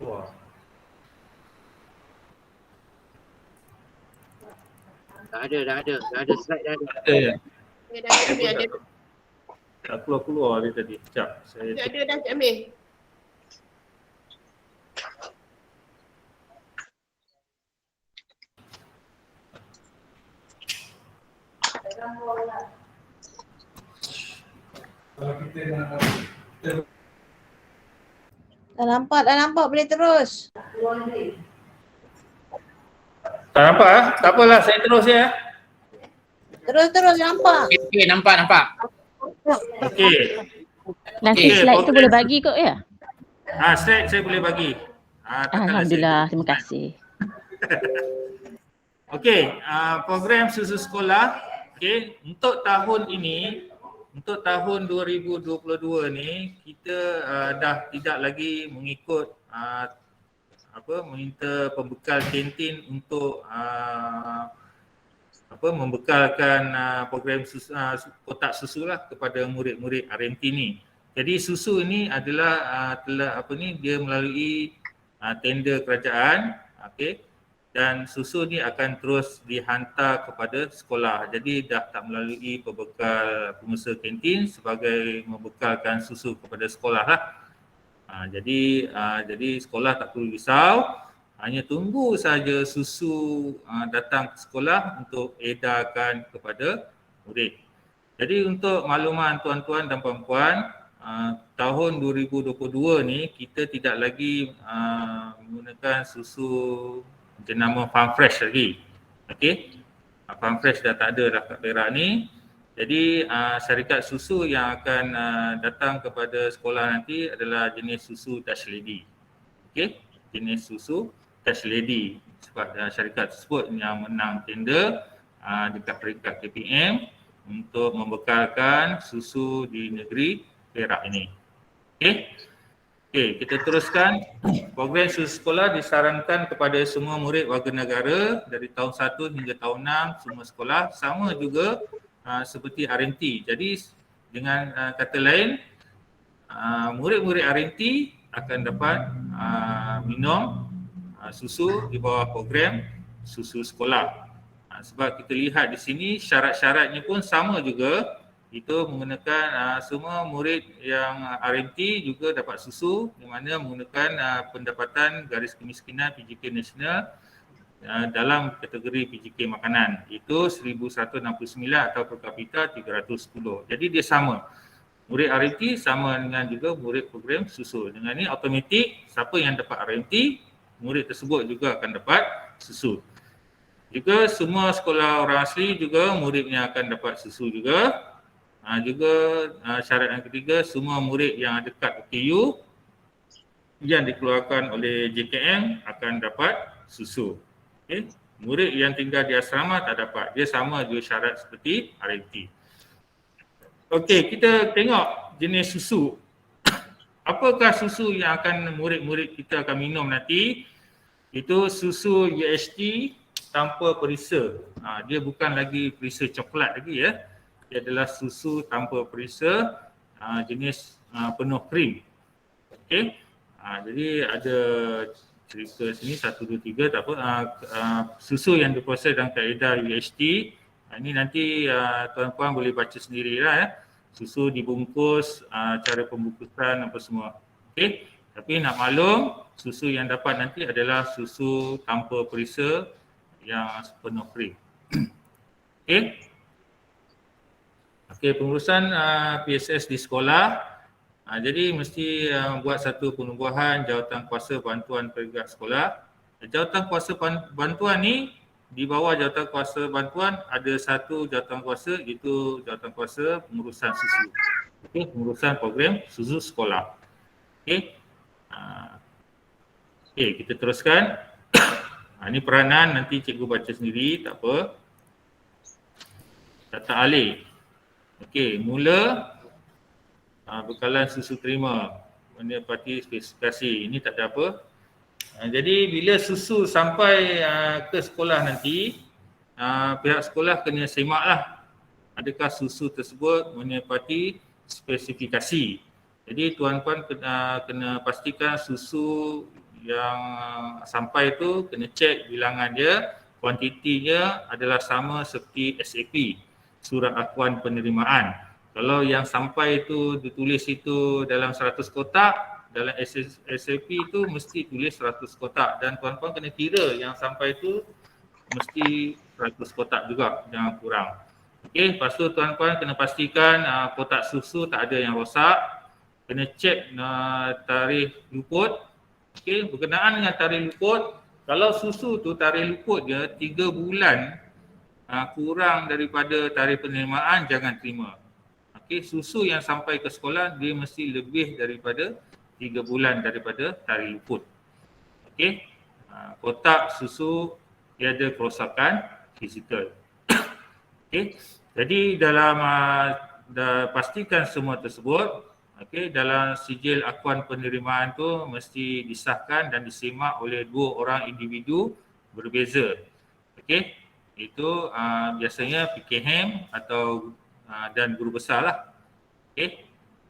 Wah. Dah ada slide dah ada. Ada ya? Dah ada. Tak keluar dia tadi. Sekejap. Saya Ada dah Cik Amin. Dah nampak boleh terus. tak nampak Tak apalah, saya terus ya. Terus nampak. Okey, nampak. Okey. Nanti slide tu boleh bagi kot ya? Slide saya boleh bagi. Alhamdulillah, terima kasih. Okey, program susu sekolah. Okey, untuk tahun ini, untuk tahun 2022 ni kita dah tidak lagi mengikut meminta pembekal kantin untuk membekalkan program susu, kotak susu lah kepada murid-murid RMT ni. Jadi susu ini adalah dia melalui tender kerajaan, okey. Dan susu ni akan terus dihantar kepada sekolah. Jadi dah tak melalui pembekal pengusaha kantin sebagai membekalkan susu kepada sekolah lah. Jadi sekolah tak perlu risau, hanya tunggu saja susu datang ke sekolah untuk edarkan kepada murid. Jadi untuk makluman tuan-tuan dan puan-puan, tahun 2022 ni kita tidak lagi menggunakan susu jenama Farm Fresh lagi. Okey. Farm Fresh dah tak ada dah kat Perak ni. Jadi syarikat susu yang akan datang kepada sekolah nanti adalah jenis susu Dutch Lady. Okey, jenis susu Dutch Lady. Sebab syarikat tersebut yang menang tender dekat peringkat KPM untuk membekalkan susu di negeri Perak ini. Okey. Okey, kita teruskan. Program susu sekolah disarankan kepada semua murid warga negara dari tahun 1 hingga tahun 6 semua sekolah, sama juga seperti RMT. Jadi dengan kata lain, murid-murid RMT akan dapat minum susu di bawah program susu sekolah. Sebab kita lihat di sini syarat-syaratnya pun sama juga itu menggunakan semua murid yang RMT juga dapat susu, di mana menggunakan pendapatan garis kemiskinan PJK Nasional dalam kategori PJK makanan. Itu 1169 atau per kapita 310. Jadi dia sama. Murid RMT sama dengan juga murid program susu. Dengan ini automatik siapa yang dapat RMT, murid tersebut juga akan dapat susu. Juga semua sekolah orang asli juga muridnya akan dapat susu juga. Syarat yang ketiga, semua murid yang ada kad OKU yang dikeluarkan oleh JKM akan dapat susu. Okay. Murid yang tinggal di asrama tak dapat. Dia sama juga syarat seperti RMT. Okey, kita tengok jenis susu. Apakah susu yang akan murid-murid kita akan minum nanti? Itu susu UHT tanpa perisa. Dia bukan lagi perisa coklat lagi ya. Dia adalah susu tanpa perisa jenis penuh krim. Okey. Jadi ada cerita sini 1, 2, 3 tak apa. Susu yang diproses dalam kaedah UHT. Ini nanti tuan-puan boleh baca sendirilah ya. Susu dibungkus, cara pembungkusan apa semua. Okey. Tapi nak maklum, susu yang dapat nanti adalah susu tanpa perisa yang penuh krim. Okey. Okey, pengurusan PSS di sekolah. Jadi mesti buat satu penubuhan jawatan kuasa bantuan perigrat sekolah. Jawatan kuasa bantuan ni di bawah jawatan kuasa bantuan ada satu jawatan kuasa, iaitu jawatan kuasa pengurusan susu. Okey, pengurusan program susu sekolah. Okey. Okey, kita teruskan. Ini peranan nanti cikgu baca sendiri, tak apa. Data alih. Okey, mula bekalan susu terima, menepati spesifikasi. Ini tak ada apa. Jadi bila susu sampai ke sekolah nanti, pihak sekolah kena semaklah adakah susu tersebut menepati spesifikasi. Jadi tuan-puan kena pastikan susu yang sampai tu kena cek bilangan dia, kuantitinya adalah sama seperti SAP, surat akuan penerimaan. Kalau yang sampai itu ditulis itu dalam 100 kotak, dalam SAP itu mesti tulis 100 kotak dan tuan-puan kena kira yang sampai itu mesti 100 kotak juga, jangan kurang. Okey, lepas tu tuan-puan kena pastikan kotak susu tak ada yang rosak. Kena cek tarikh luput. Okey, berkenaan dengan tarikh luput, kalau susu tu tarikh luput dia 3 bulan kurang daripada tarikh penerimaan, jangan terima. Okey, susu yang sampai ke sekolah dia mesti lebih daripada 3 bulan daripada tarikh luput. Okey, kotak susu dia ada kerosakan fizikal. Okey, jadi dalam pastikan semua tersebut, okey, dalam sijil akuan penerimaan tu mesti disahkan dan disemak oleh 2 orang individu berbeza. Okey, itu biasanya PKM atau dan guru besar lah. Okey,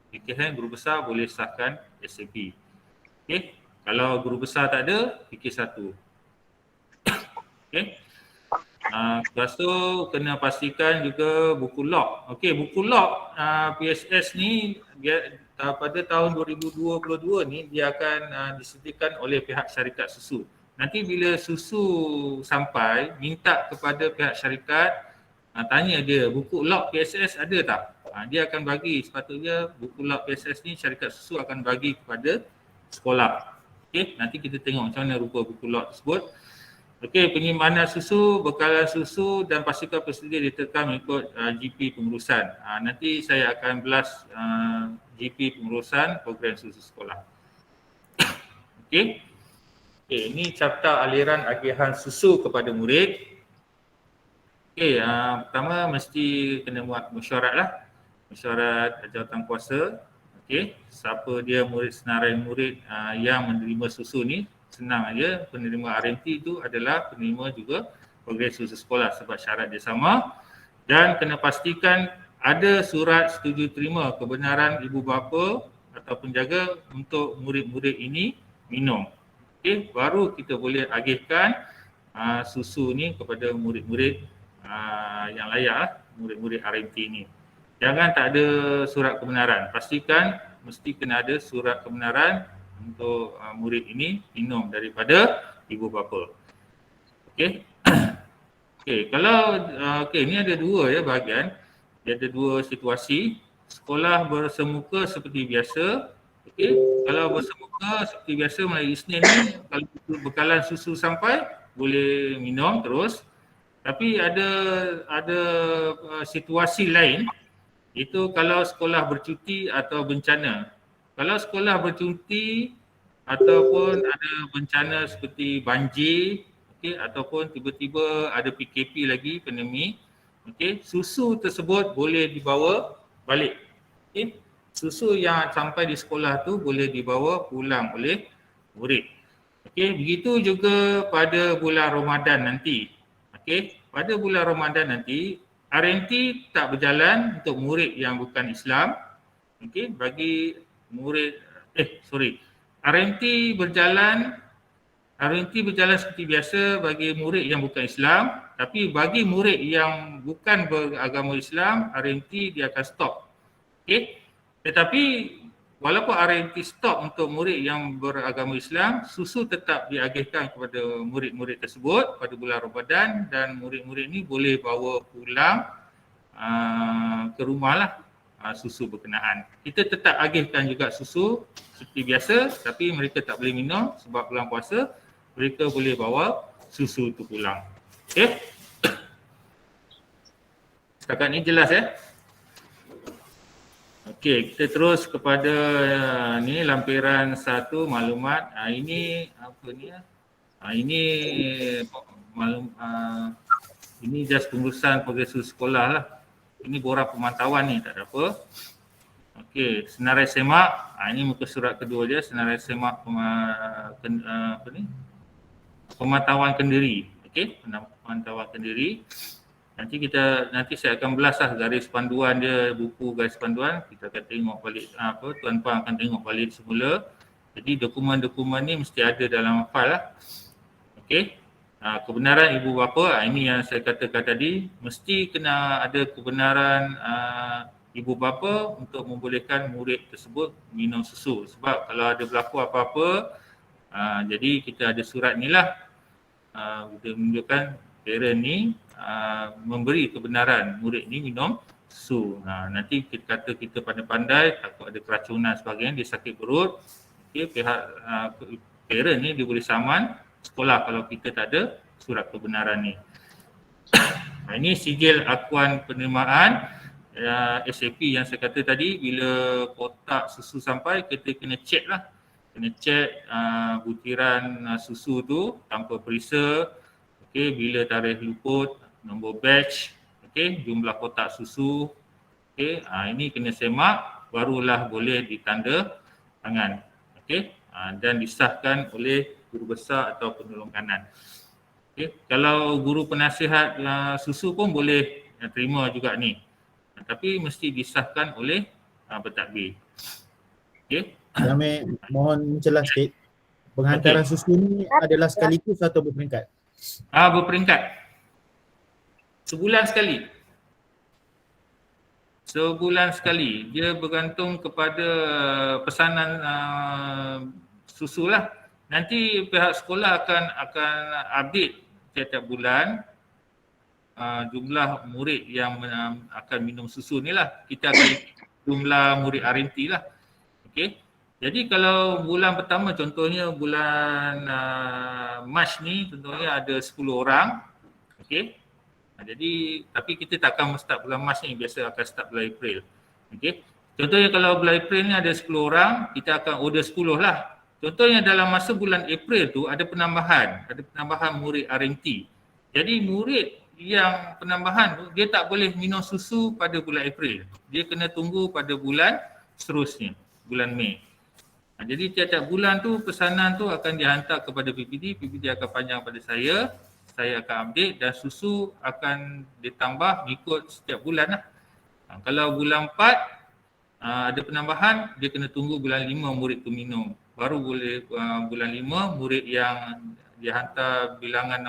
PKM guru besar boleh sahkan SAP. Okey, kalau guru besar tak ada, PK1. Okey. Lepas tu kena pastikan juga buku log. Okey, buku log PSS ni dia, pada tahun 2022 ni dia akan disediakan oleh pihak syarikat susu. Nanti bila susu sampai, minta kepada pihak syarikat, tanya dia buku log PSS ada tak? Dia akan bagi, sepatutnya buku log PSS ni syarikat susu akan bagi kepada sekolah. Okey, nanti kita tengok macam mana rupa buku log tersebut. Okey, penyimpanan susu, bekalan susu dan pastikan persedia ditekan mengikut GP pengurusan. Nanti saya akan belas GP pengurusan program susu sekolah. Okey. Okey, ini carta aliran agihan susu kepada murid. Okey, pertama mesti kena buat mesyuarat lah. Mesyuarat jawatan kuasa. Okey, siapa dia murid senarai murid yang menerima susu ni. Senang aja, penerima RMT itu adalah penerima juga program susu sekolah sebab syarat dia sama. Dan kena pastikan ada surat setuju terima kebenaran ibu bapa atau penjaga untuk murid-murid ini minum. Okey, baru kita boleh agihkan susu ni kepada murid-murid yang layak lah, murid-murid RMT ni. Jangan tak ada surat kebenaran. Pastikan mesti kena ada surat kebenaran untuk murid ini minum daripada ibu bapa. Okey. Okey, kalau ni ada dua ya bahagian. Dia ada dua situasi. Sekolah bersemuka seperti biasa. Okey, kalau bersemuka seperti biasa mulai Isnin ni, kalau bekalan susu sampai boleh minum terus. Tapi ada situasi lain, itu kalau sekolah bercuti atau bencana. Kalau sekolah bercuti ataupun ada bencana seperti banjir, okey, ataupun tiba-tiba ada PKP lagi, pandemik, okey, susu tersebut boleh dibawa balik. Okey, susu yang sampai di sekolah tu boleh dibawa pulang oleh murid. Okey, begitu juga pada bulan Ramadan nanti. Okey, pada bulan Ramadan nanti RMT tak berjalan untuk murid yang bukan Islam. Okey, bagi murid RMT berjalan seperti biasa bagi murid yang bukan Islam, tapi bagi murid yang bukan beragama Islam, RMT dia akan stop. Okey. Tetapi walaupun RMT stop untuk murid yang beragama Islam, susu tetap diagihkan kepada murid-murid tersebut pada bulan Ramadan, dan murid-murid ni boleh bawa pulang ke rumah lah susu berkenaan. Kita tetap agihkan juga susu seperti biasa, tapi mereka tak boleh minum sebab bulan puasa. Mereka boleh bawa susu tu pulang. Okey. Setakat ni jelas ya? Okey, kita terus kepada ni lampiran 1 maklumat. Ini apa ni ya? Ini ini just pengurusan progres sekolah lah. Ini borang pemantauan ni, tak ada apa. Okey, senarai semak. Ini muka surat kedua dia, senarai semak pemantauan kendiri. Okey, pemantauan kendiri. Nanti saya akan belas lah garis panduan dia, buku garis panduan. Kita akan tengok balik tuan-puan akan tengok balik semula. Jadi dokumen-dokumen ni mesti ada dalam file lah. Okey. Kebenaran ibu bapa, ini yang saya katakan tadi, mesti kena ada kebenaran ibu bapa untuk membolehkan murid tersebut minum susu. Sebab kalau ada berlaku apa-apa, jadi kita ada surat ni lah. Kita menunjukkan parent ni memberi kebenaran murid ni minum susu. Nanti kita kata kita pandai-pandai, takut ada keracunan sebagainya, dia sakit perut. Okay, pihak parent ni dia boleh saman sekolah kalau kita tak ada surat kebenaran ni. Ini sijil akuan penerimaan SAP yang saya kata tadi. Bila kotak susu sampai, kita kena check lah. Kena check butiran susu tu tanpa perisa. Okay, bila tarikh luput, nombor batch, okay, jumlah kotak susu. Okay, ini kena semak, barulah boleh ditanda tangan. Okay, dan disahkan oleh guru besar atau penolong kanan. Okay, kalau guru penasihat susu pun boleh terima juga ni. Tapi mesti disahkan oleh pentadbir. Okay. Kami mohon celah sikit. Penghantaran susu ni adalah sekaligus atau berperingkat? Berperingkat. Sebulan sekali. Sebulan sekali. Dia bergantung kepada pesanan susu lah. Nanti pihak sekolah akan update setiap bulan jumlah murid yang akan minum susu ni lah. Kita akan jumlah murid RMT lah. Okey. Jadi kalau bulan pertama, contohnya bulan Mac ni, contohnya ada 10 orang. Okey. Jadi tapi kita tak akan start bulan Mac ni, biasa akan start bulan April. Okey. Contohnya kalau bulan April ni ada 10 orang, kita akan order 10 lah. Contohnya dalam masa bulan April tu ada penambahan murid RMT. Jadi murid yang penambahan tu dia tak boleh minum susu pada bulan April. Dia kena tunggu pada bulan seterusnya, bulan Mei. Jadi tiap-tiap bulan tu pesanan tu akan dihantar kepada PPD akan panjang pada saya akan update dan susu akan ditambah mengikut setiap bulan lah. Kalau bulan 4 ada penambahan, dia kena tunggu bulan 5 murid tu minum. Baru boleh bulan 5 murid yang dihantar bilangan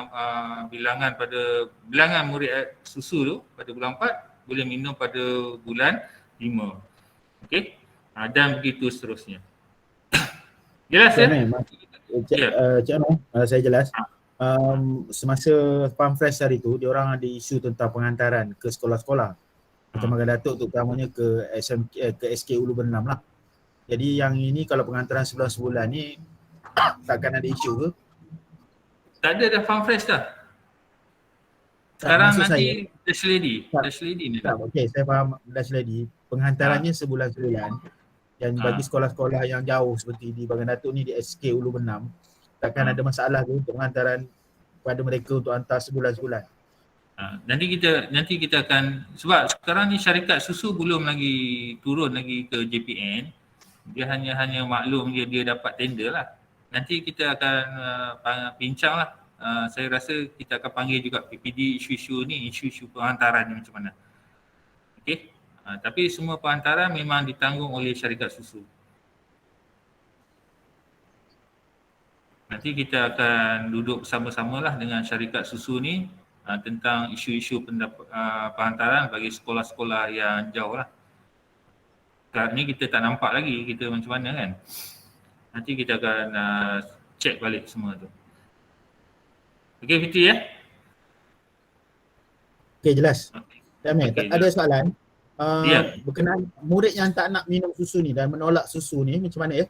murid susu tu pada bulan 4 boleh minum pada bulan 5. Okey. Dan begitu seterusnya. Jelas ya? Cik Amir, saya jelas. Semasa Farm Fresh hari tu, dia orang ada isu tentang pengantaran ke sekolah-sekolah. Kecamatan Datuk terutamanya ke SK Ulu Bernam lah. Jadi yang ini kalau pengantaran sebulan-sebulan ni takkan ada isu ke? Tak ada dah Farm Fresh dah. Sekarang maksud nanti saya, Dash Lady ni. Okey, saya faham Dash Lady. Penghantarannya sebulan-sebulan. Dan bagi sekolah-sekolah yang jauh seperti di Bagan Datuk ni, di SK Ulu Bernam, takkan ada masalah ke untuk penghantaran pada mereka untuk hantar sebulan-sebulan? Nanti kita akan, sebab sekarang ni syarikat susu belum lagi turun lagi ke JPN. Dia hanya maklum dia dapat tender lah. Nanti kita akan bincang lah. Saya rasa kita akan panggil juga PPD isu-isu ni, isu-isu penghantaran ni macam mana. Okey. Tapi semua penghantaran memang ditanggung oleh syarikat susu. Nanti kita akan duduk bersama-sama lah dengan syarikat susu ni tentang isu-isu penghantaran bagi sekolah-sekolah yang jauh lah. Sekarang ni kita tak nampak lagi kita macam mana kan. Nanti kita akan check balik semua tu. Okey Fitri ya? Okey, jelas. Amir, Okey, ada soalan. Berkenaan murid yang tak nak minum susu ni dan menolak susu ni macam mana ya?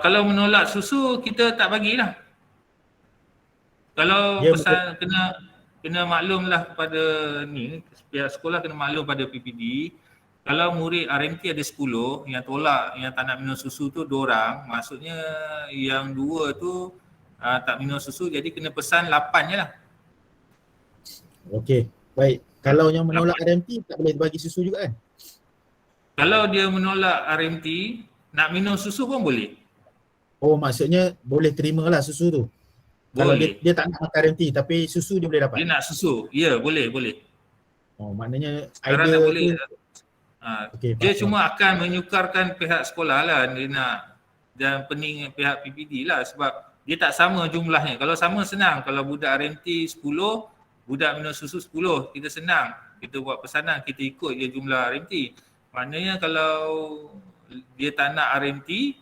Kalau menolak susu kita tak bagilah. Kalau pesan kena maklumlah kepada ni, pihak sekolah kena maklum pada PPD. Kalau murid RMT ada 10 yang tolak, yang tak nak minum susu tu 2 orang, maksudnya yang 2 tu tak minum susu, jadi kena pesan 8 je lah. Okey, baik. Kalau yang menolak RMT tak boleh bagi susu juga kan? Kalau dia menolak RMT, nak minum susu pun boleh. Oh, maksudnya boleh terimalah susu tu. Kalau dia tak nak makan RMT tapi susu dia boleh dapat. Dia nak susu. Ya, boleh. Oh, maknanya sekarang dah boleh. Dia faham. cuma akan menyukarkan pihak sekolah lah dia nak, dan pening pihak PPD lah sebab dia tak sama jumlahnya. Kalau sama senang, kalau budak RMT 10, budak minum susu 10, kita senang. Kita buat pesanan, kita ikut je jumlah RMT. Maknanya kalau dia tak nak RMT,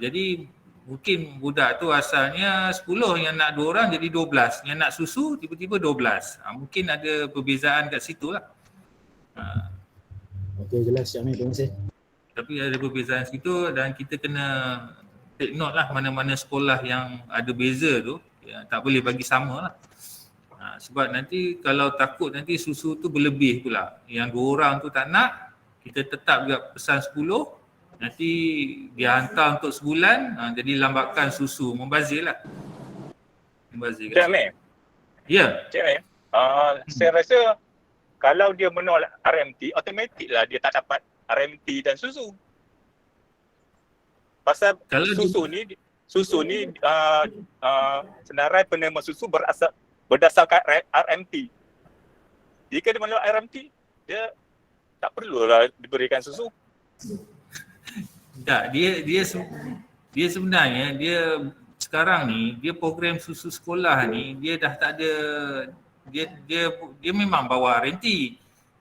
jadi mungkin budak tu asalnya 10, yang nak 2 orang jadi 12. Yang nak susu tiba-tiba 12. Mungkin ada perbezaan kat situ lah. Okey, jelas Syamil, terima kasih. Tapi ada perbezaan situ dan kita kena take note lah mana-mana sekolah yang ada beza tu, tak boleh bagi sama lah. Sebab nanti kalau takut nanti susu tu berlebih pula. Yang 2 orang tu tak nak, kita tetap juga pesan 10, nanti dia hantar untuk sebulan, jadi lambatkan susu, membazir lah. Membazir. Cik Amir? Ya. Cik Amir, saya rasa kalau dia menolak RMT, automatik lah dia tak dapat RMT dan susu. Pasal kalau susu ni senarai penerima susu berdasarkan RMT. Jika dia menolak RMT, dia tak perlulah diberikan susu. Tak, dia sebenarnya dia sekarang ni dia program susu sekolah ni dia dah tak ada, dia memang bawa RMT.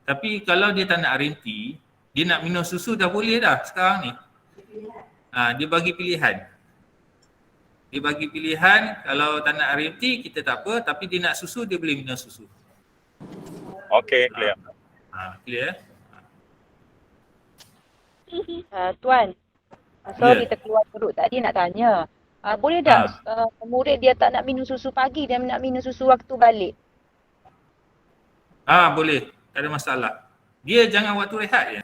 Tapi kalau dia tak nak RMT, dia nak minum susu dah boleh dah sekarang ni. Dia bagi pilihan. Dia bagi pilihan, kalau tak nak RMT kita tak apa, tapi dia nak susu dia boleh minum susu. Okey, clear. Clear. Tuan, sorry terkeluar teruk tadi nak tanya. Boleh tak murid dia tak nak minum susu pagi dan nak minum susu waktu balik? Boleh, tak ada masalah. Dia jangan waktu rehat je.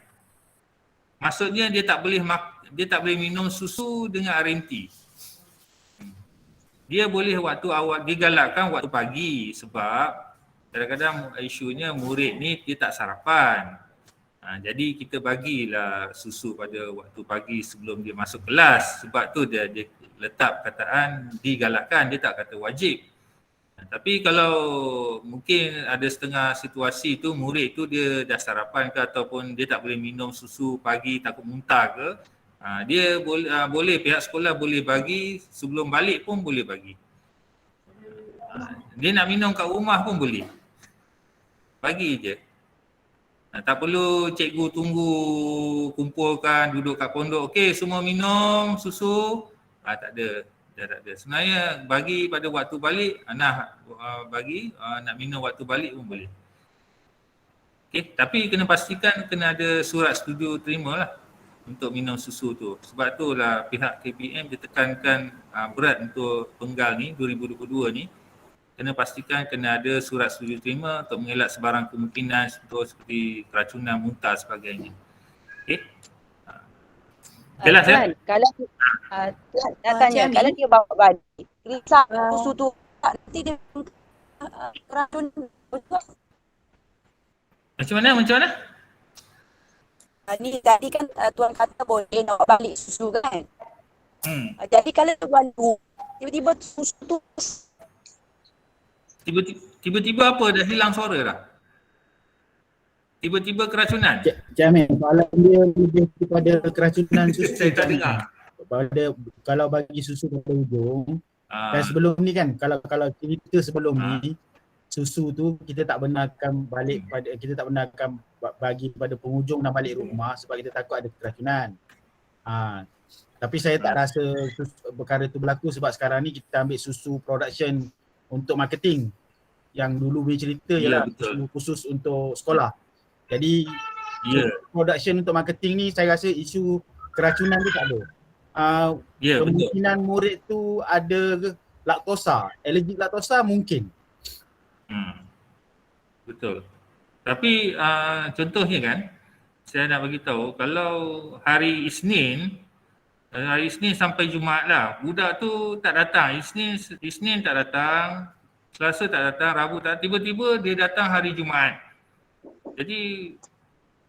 Maksudnya dia tak boleh minum susu dengan RMT. Dia boleh waktu awal, dia galakkan waktu pagi sebab kadang-kadang isunya murid ni dia tak sarapan. Jadi kita bagilah susu pada waktu pagi sebelum dia masuk kelas. Sebab tu dia letak kataan digalakkan, dia tak kata wajib. Tapi kalau mungkin ada setengah situasi tu murid tu dia dah sarapan ke ataupun dia tak boleh minum susu pagi takut muntah ke, dia boleh pihak sekolah boleh bagi sebelum balik pun boleh bagi. Dia nak minum kat rumah pun boleh. Bagi je. Tak perlu cikgu tunggu kumpulkan duduk kat pondok. Okey, semua minum susu. Tak ada. Dah tak ada. Sebenarnya bagi pada waktu balik, nak minum waktu balik pun boleh. Okey, tapi kena pastikan kena ada surat setuju terima lah untuk minum susu tu. Sebab tu lah pihak KPM dia tekankan berat untuk penggal ni 2022 ni. Kena pastikan kena ada surat setuju terima untuk mengelak sebarang kemungkinan seperti keracunan, muntah sebagainya. Okey. Jelas ya? Kalau nak tanya, kalau dia bawa balik, risau susu tu nanti dia keracun betul. Macam mana? Ni tadi kan tuan kata boleh nak bawa balik susu kan. Jadi kalau tuan tu tiba-tiba susu tu tiba-tiba apa dah hilang suara dah? Tiba-tiba keracunan? Cik Amin, soalan dia lebih kepada keracunan susu. Saya tak dengar. Kalau bagi susu pada hujung, dan sebelum ni kan, kalau cerita sebelum ni, susu tu kita tak benarkan balik kita tak benarkan bagi pada penghujung dan balik rumah sebab kita takut ada keracunan. Tapi saya tak rasa perkara tu berlaku sebab sekarang ni kita ambil susu production untuk marketing. Yang dulu boleh cerita ialah susu khusus untuk sekolah. Jadi production untuk marketing ni saya rasa isu keracunan tu tak ada. Kemungkinan murid tu ada laktosa, allergic laktosa mungkin. Betul. Tapi contohnya kan, saya nak bagi tahu kalau hari Isnin sampai Jumaat lah, budak tu tak datang. Isnin tak datang, Selasa tak datang, Rabu tak, tiba-tiba dia datang hari Jumaat. Jadi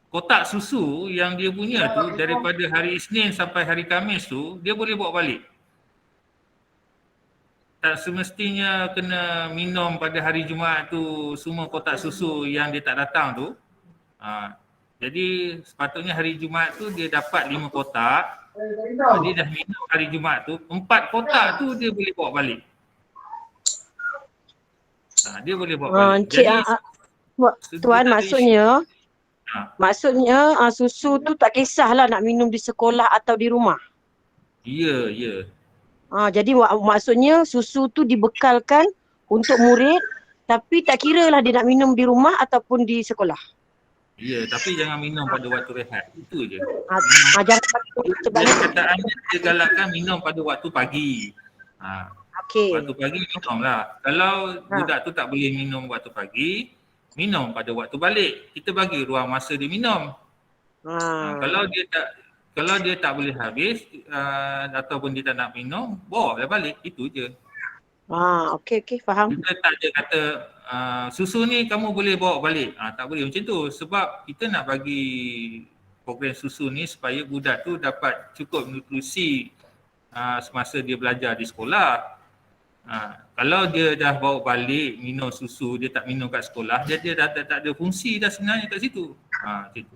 kotak susu yang dia punya tu daripada hari Isnin sampai hari Khamis tu dia boleh bawa balik. Tak semestinya kena minum pada hari Jumaat tu semua kotak susu yang dia tak datang tu. Jadi sepatutnya hari Jumaat tu dia dapat 5 kotak. Dia dah minum hari Jumaat tu, 4 kotak tu dia boleh bawa balik. Dia boleh bawa balik. Tuan maksudnya susu tu tak kisahlah nak minum di sekolah atau di rumah. Ya. Jadi maksudnya susu tu dibekalkan untuk murid tapi tak kira lah dia nak minum di rumah ataupun di sekolah. Ya, tapi jangan minum pada waktu rehat. Itu je. Jangan kataannya dia galakkan minum pada waktu pagi. Waktu pagi minum lah. Kalau budak tu tak boleh minum waktu pagi, minum pada waktu balik. Kita bagi ruang masa dia minum. Kalau dia tak boleh habis ataupun dia tak nak minum, bawa dia balik. Itu je. Okey, faham. Kita tak ada kata susu ni kamu boleh bawa balik. Tak boleh macam tu. Sebab kita nak bagi program susu ni supaya budak tu dapat cukup nutrisi semasa dia belajar di sekolah. Kalau dia dah bawa balik minum susu, dia tak minum kat sekolah, dia dah tak ada fungsi dah sebenarnya kat situ. Situ.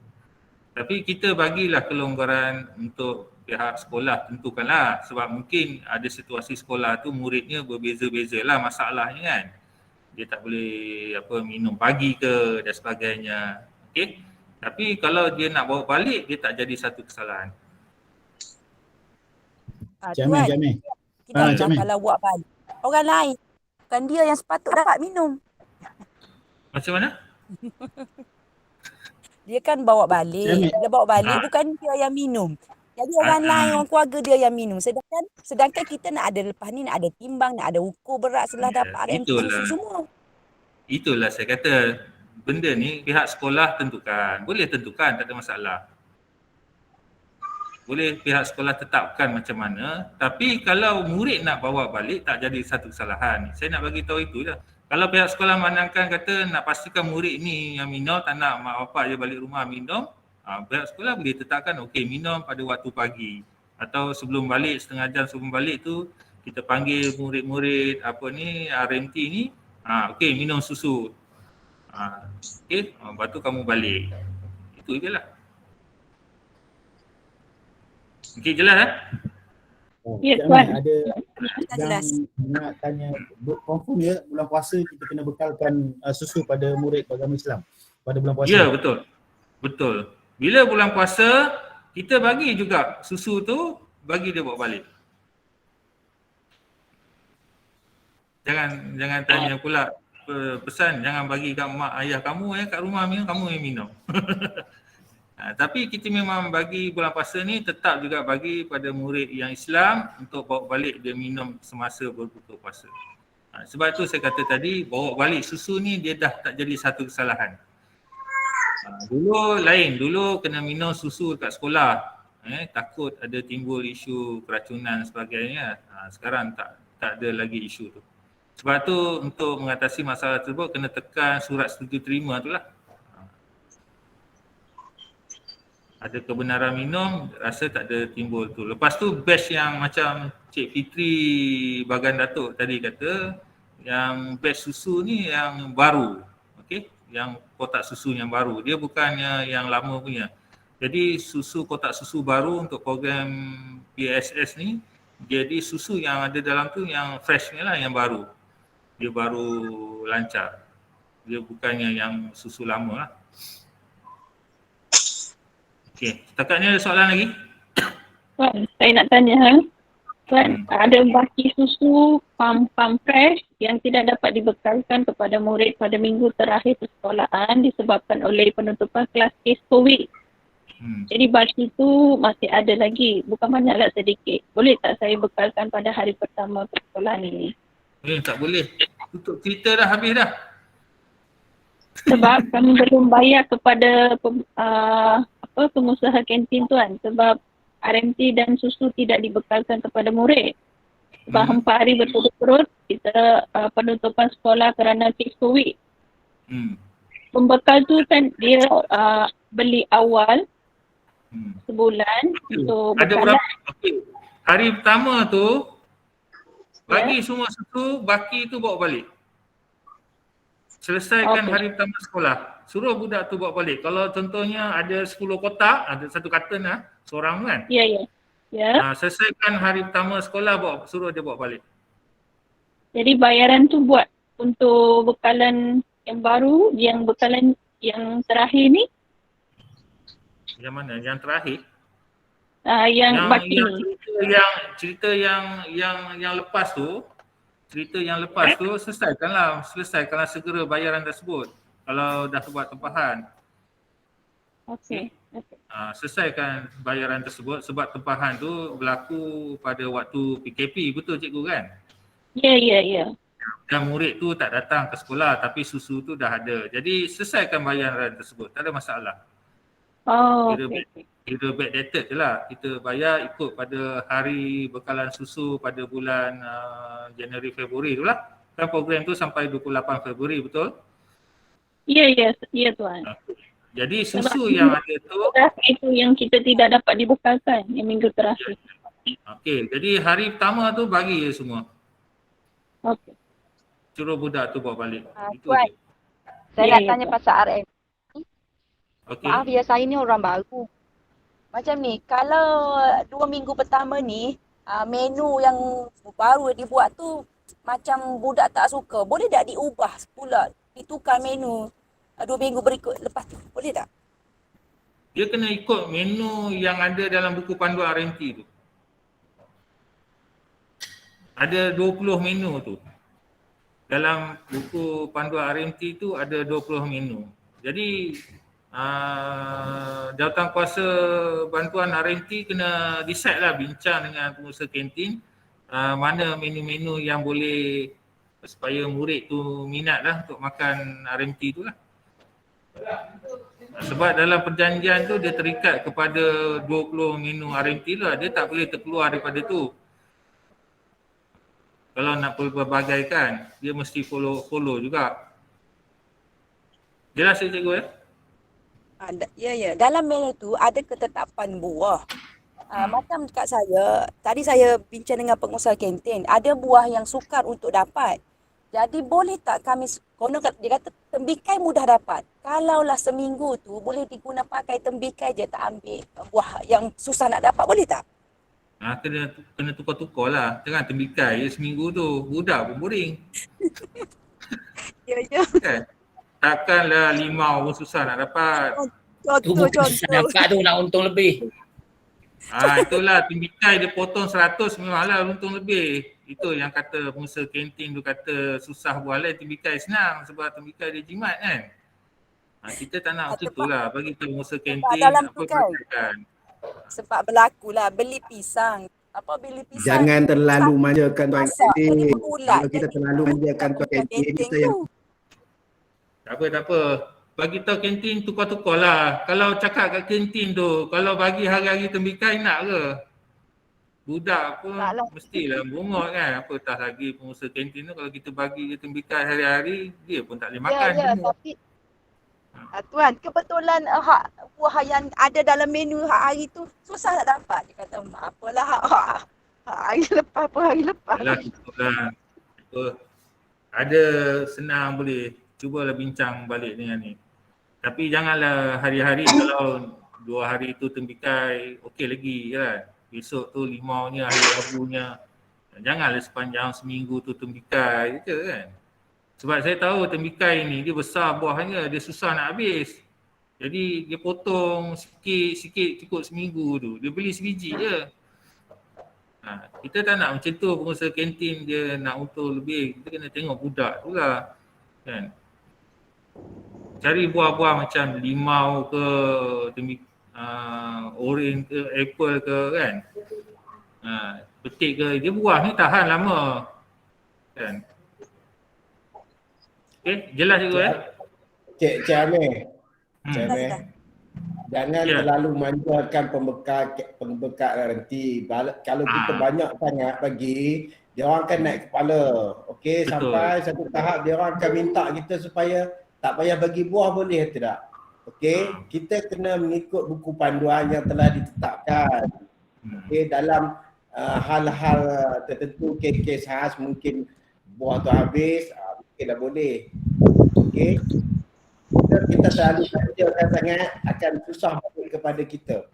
Tapi kita bagilah kelonggaran untuk pihak sekolah, tentukanlah sebab mungkin ada situasi sekolah tu muridnya berbeza-beza lah masalahnya kan. Dia tak boleh minum pagi ke dan sebagainya. Okey. Tapi kalau dia nak bawa balik, dia tak jadi satu kesalahan. Jamil. Kalau buat balik orang lain, bukan dia yang sepatut dapat minum. Macam mana? Dia kan bawa balik. Dia bawa balik bukan dia yang minum. Jadi orang lain, orang keluarga dia yang minum. Sedangkan kita nak ada lepas ni, nak ada timbang, nak ada ukur berat setelah dapat RMT semua. Itulah saya kata, benda ni pihak sekolah tentukan. Boleh tentukan, tak ada masalah. Boleh pihak sekolah tetapkan macam mana. Tapi kalau murid nak bawa balik, tak jadi satu kesalahan. Saya nak bagi tahu itu je. Kalau pihak sekolah mandangkan kata nak pastikan murid ni yang minum, tak nak mak bapak je balik rumah minum, pihak sekolah boleh tetapkan okey minum pada waktu pagi. Atau sebelum balik, setengah jam sebelum balik tu, kita panggil murid-murid RMT ni, okey minum susu. Okey, lepas tu kamu balik. Itu je lah. Okey, jelas Ya, Tuan. Ada yang nak tanya, confirm ya bulan puasa kita kena bekalkan susu pada murid agama Islam pada bulan puasa? Ya, betul. Betul. Bila bulan puasa, kita bagi juga susu tu, bagi dia bawa balik. Jangan tanya pula pesan, jangan bagi kat mak ayah kamu kat rumah minum, kamu yang minum. Tapi kita memang bagi bulan puasa ni tetap juga bagi pada murid yang Islam untuk bawa balik dia minum semasa berbuka puasa. Sebab tu saya kata tadi, bawa balik susu ni dia dah tak jadi satu kesalahan. Dulu lain, dulu kena minum susu kat sekolah. Takut ada timbul isu keracunan sebagainya. Sekarang tak ada lagi isu tu. Sebab tu untuk mengatasi masalah tersebut kena tekan surat setuju terima tu lah. Ada kebenaran minum, rasa tak ada timbul tu. Lepas tu batch yang macam Cik Fitri Bagan Datuk tadi kata, yang batch susu ni yang baru. Okey, yang kotak susu yang baru. Dia bukannya yang lama punya. Jadi susu kotak susu baru untuk program PSS ni, jadi susu yang ada dalam tu yang fresh ni lah, yang baru. Dia baru lancar. Dia bukannya yang susu lama lah. Okey, setakat ni ada soalan lagi? Tuan, saya nak tanya Tuan, ada baki susu pam-pam fresh yang tidak dapat dibekalkan kepada murid pada minggu terakhir persekolahan disebabkan oleh penutupan kelas kes COVID. Jadi baki itu masih ada lagi, bukan banyaklah sedikit. Boleh tak saya bekalkan pada hari pertama persekolahan ini? Tak boleh. Tutup cerita dah, habis dah. Sebab kami belum bayar kepada pengusaha kantin Tuan, sebab RMT dan susu tidak dibekalkan kepada murid. Sebab 4 hari berturut-turut kita penutupan sekolah kerana kes COVID. Pembekal tu kan dia beli awal sebulan untuk ada bekalan. berapa? Okay. Hari pertama tu bagi semua susu, baki tu bawa balik. Selesaikan hari pertama sekolah. Suruh budak tu bawa balik. Kalau contohnya ada 10 kotak, ada satu carton lah, seorang kan? Ya. Selesaikan hari pertama sekolah, suruh dia bawa balik. Jadi bayaran tu buat untuk bekalan yang baru, yang bekalan yang terakhir ni? Yang mana? Yang terakhir? Yang baki ni. Cerita yang lepas tu, selesaikanlah segera bayaran tersebut. Kalau dah buat tempahan. Okey. Selesaikan bayaran tersebut sebab tempahan tu berlaku pada waktu PKP, betul cikgu kan? Ya. Dan murid tu tak datang ke sekolah tapi susu tu dah ada. Jadi selesaikan bayaran tersebut, tak ada masalah. Kira backdated je lah. Kita bayar ikut pada hari bekalan susu pada bulan Januari Februari tu lah. Kan program tu sampai 28 Februari, betul? Ya Tuan. Jadi susu yang ada tu itu yang kita tidak dapat dibekalkan yang minggu terakhir. Okey, jadi hari pertama tu bagi je semua. Okey. Suruh budak tu bawa balik. Itu Tuan, je. saya nak tanya pasal RM. Okay. Maaf ya, saya ni orang baru. Macam ni, kalau 2 minggu pertama ni menu yang baru dibuat tu macam budak tak suka, boleh tak diubah pula, ditukar menu 2 minggu berikut lepas tu, boleh tak? Dia kena ikut menu yang ada dalam buku panduan RMT tu. Ada 20 menu tu. Dalam buku panduan RMT tu ada 20 menu. Jadi Jawatankuasa Bantuan RMT kena decide lah, bincang dengan pengusaha kantin mana menu-menu yang boleh supaya murid tu minat lah untuk makan RMT tu lah. Sebab dalam perjanjian tu dia terikat kepada 20 menu RMT lah, dia tak boleh terkeluar daripada tu. Kalau nak pelbagaikan, dia mesti follow juga. Jelas ya cikgu ya? Ya. Dalam menu tu ada ketetapan buah. Macam dekat saya, tadi saya bincang dengan pengusaha kantin, ada buah yang sukar untuk dapat. Jadi boleh tak kami, dia kata tembikai mudah dapat. Kalaulah seminggu tu boleh diguna pakai tembikai je, tak ambil buah yang susah nak dapat, boleh tak? Kena tukar-tukar lah. Jangan tembikai seminggu tu, budak pun boring. Ya. Kan? Takkanlah limau pun susah nak dapat. Tu bukan susah dapat tu, nak untung lebih. Itulah Timbikai dia potong 100 memanglah untung lebih. Itu yang kata pengusaha kantin tu kata susah buat lain, Timbikai senang sebab Timbikai dia jimat kan. Kita tak nak macam tu lah, bagi kita pengusaha kantin dalam apa tu kan. kan. Sebab berlaku lah beli pisang. Beli pisang. Jangan terlalu manjakan tuan Masak, kantin. jadi pula Kalau kita jadi terlalu manjakan tuan kantin, kita yang Tak apa. Bagi tahu kantin tukar-tukar lah. Kalau cakap kat kantin tu, kalau bagi hari-hari Timbikai nak ke? Budak pun mestilah bungot kan. Apatah lagi pengusaha kantin tu kalau kita bagi ke Timbikai hari-hari, dia pun tak boleh makan. tapi Tuan, kebetulan buah yang ada dalam menu hari tu susah nak dapat. Dia kata, apalah hari lepas. Yalah, itulah. Ada senang boleh. Cubalah bincang balik dengan ni. Tapi janganlah hari-hari kalau 2 hari tu Timbikai okey lagi kan. Besok tu limaunya, hari Rabunya. Janganlah sepanjang seminggu tu Timbikai je kan. Sebab saya tahu Timbikai ni dia besar buahnya, dia susah nak habis. Jadi dia potong sikit-sikit cukup seminggu tu. Dia beli sebiji je. Kita tak nak macam tu, pengusaha kantin dia nak untung lebih. Kita kena tengok budak tu lah kan. Cari buah-buah macam limau ke, orange ke, apple ke kan. Petik ke, dia buah ni tahan lama kan. Okey, jelas cikgu Cik Amir. Jangan terlalu manjakan pembekal nanti. Kalau kita banyak sangat bagi, dia orang akan naik kepala. Okey, sampai satu tahap dia orang akan minta kita supaya tak payah bagi buah, boleh tidak? Okey, kita kena mengikut buku panduan yang telah ditetapkan. Okey, dalam hal-hal tertentu, kes-kes khas mungkin buah tu habis, mungkin dah boleh. Okey. Kita selalu manjakan sangat akan susah balik kepada kita.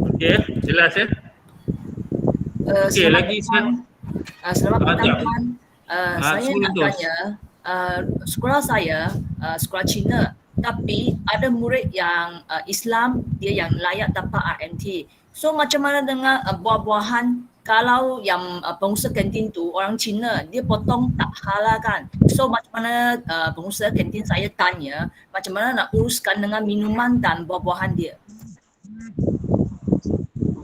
Okey, jelas ya. Okey, lagi selamat petang tuan. Saya nak tanya, sekolah saya sekolah Cina, tapi ada murid yang Islam, dia yang layak dapat RMT. So macam mana dengan buah-buahan? Kalau yang pengusaha kantin tu orang Cina, dia potong tak halal kan. So macam mana pengusaha kantin saya tanya, macam mana nak uruskan dengan minuman dan buah-buahan dia?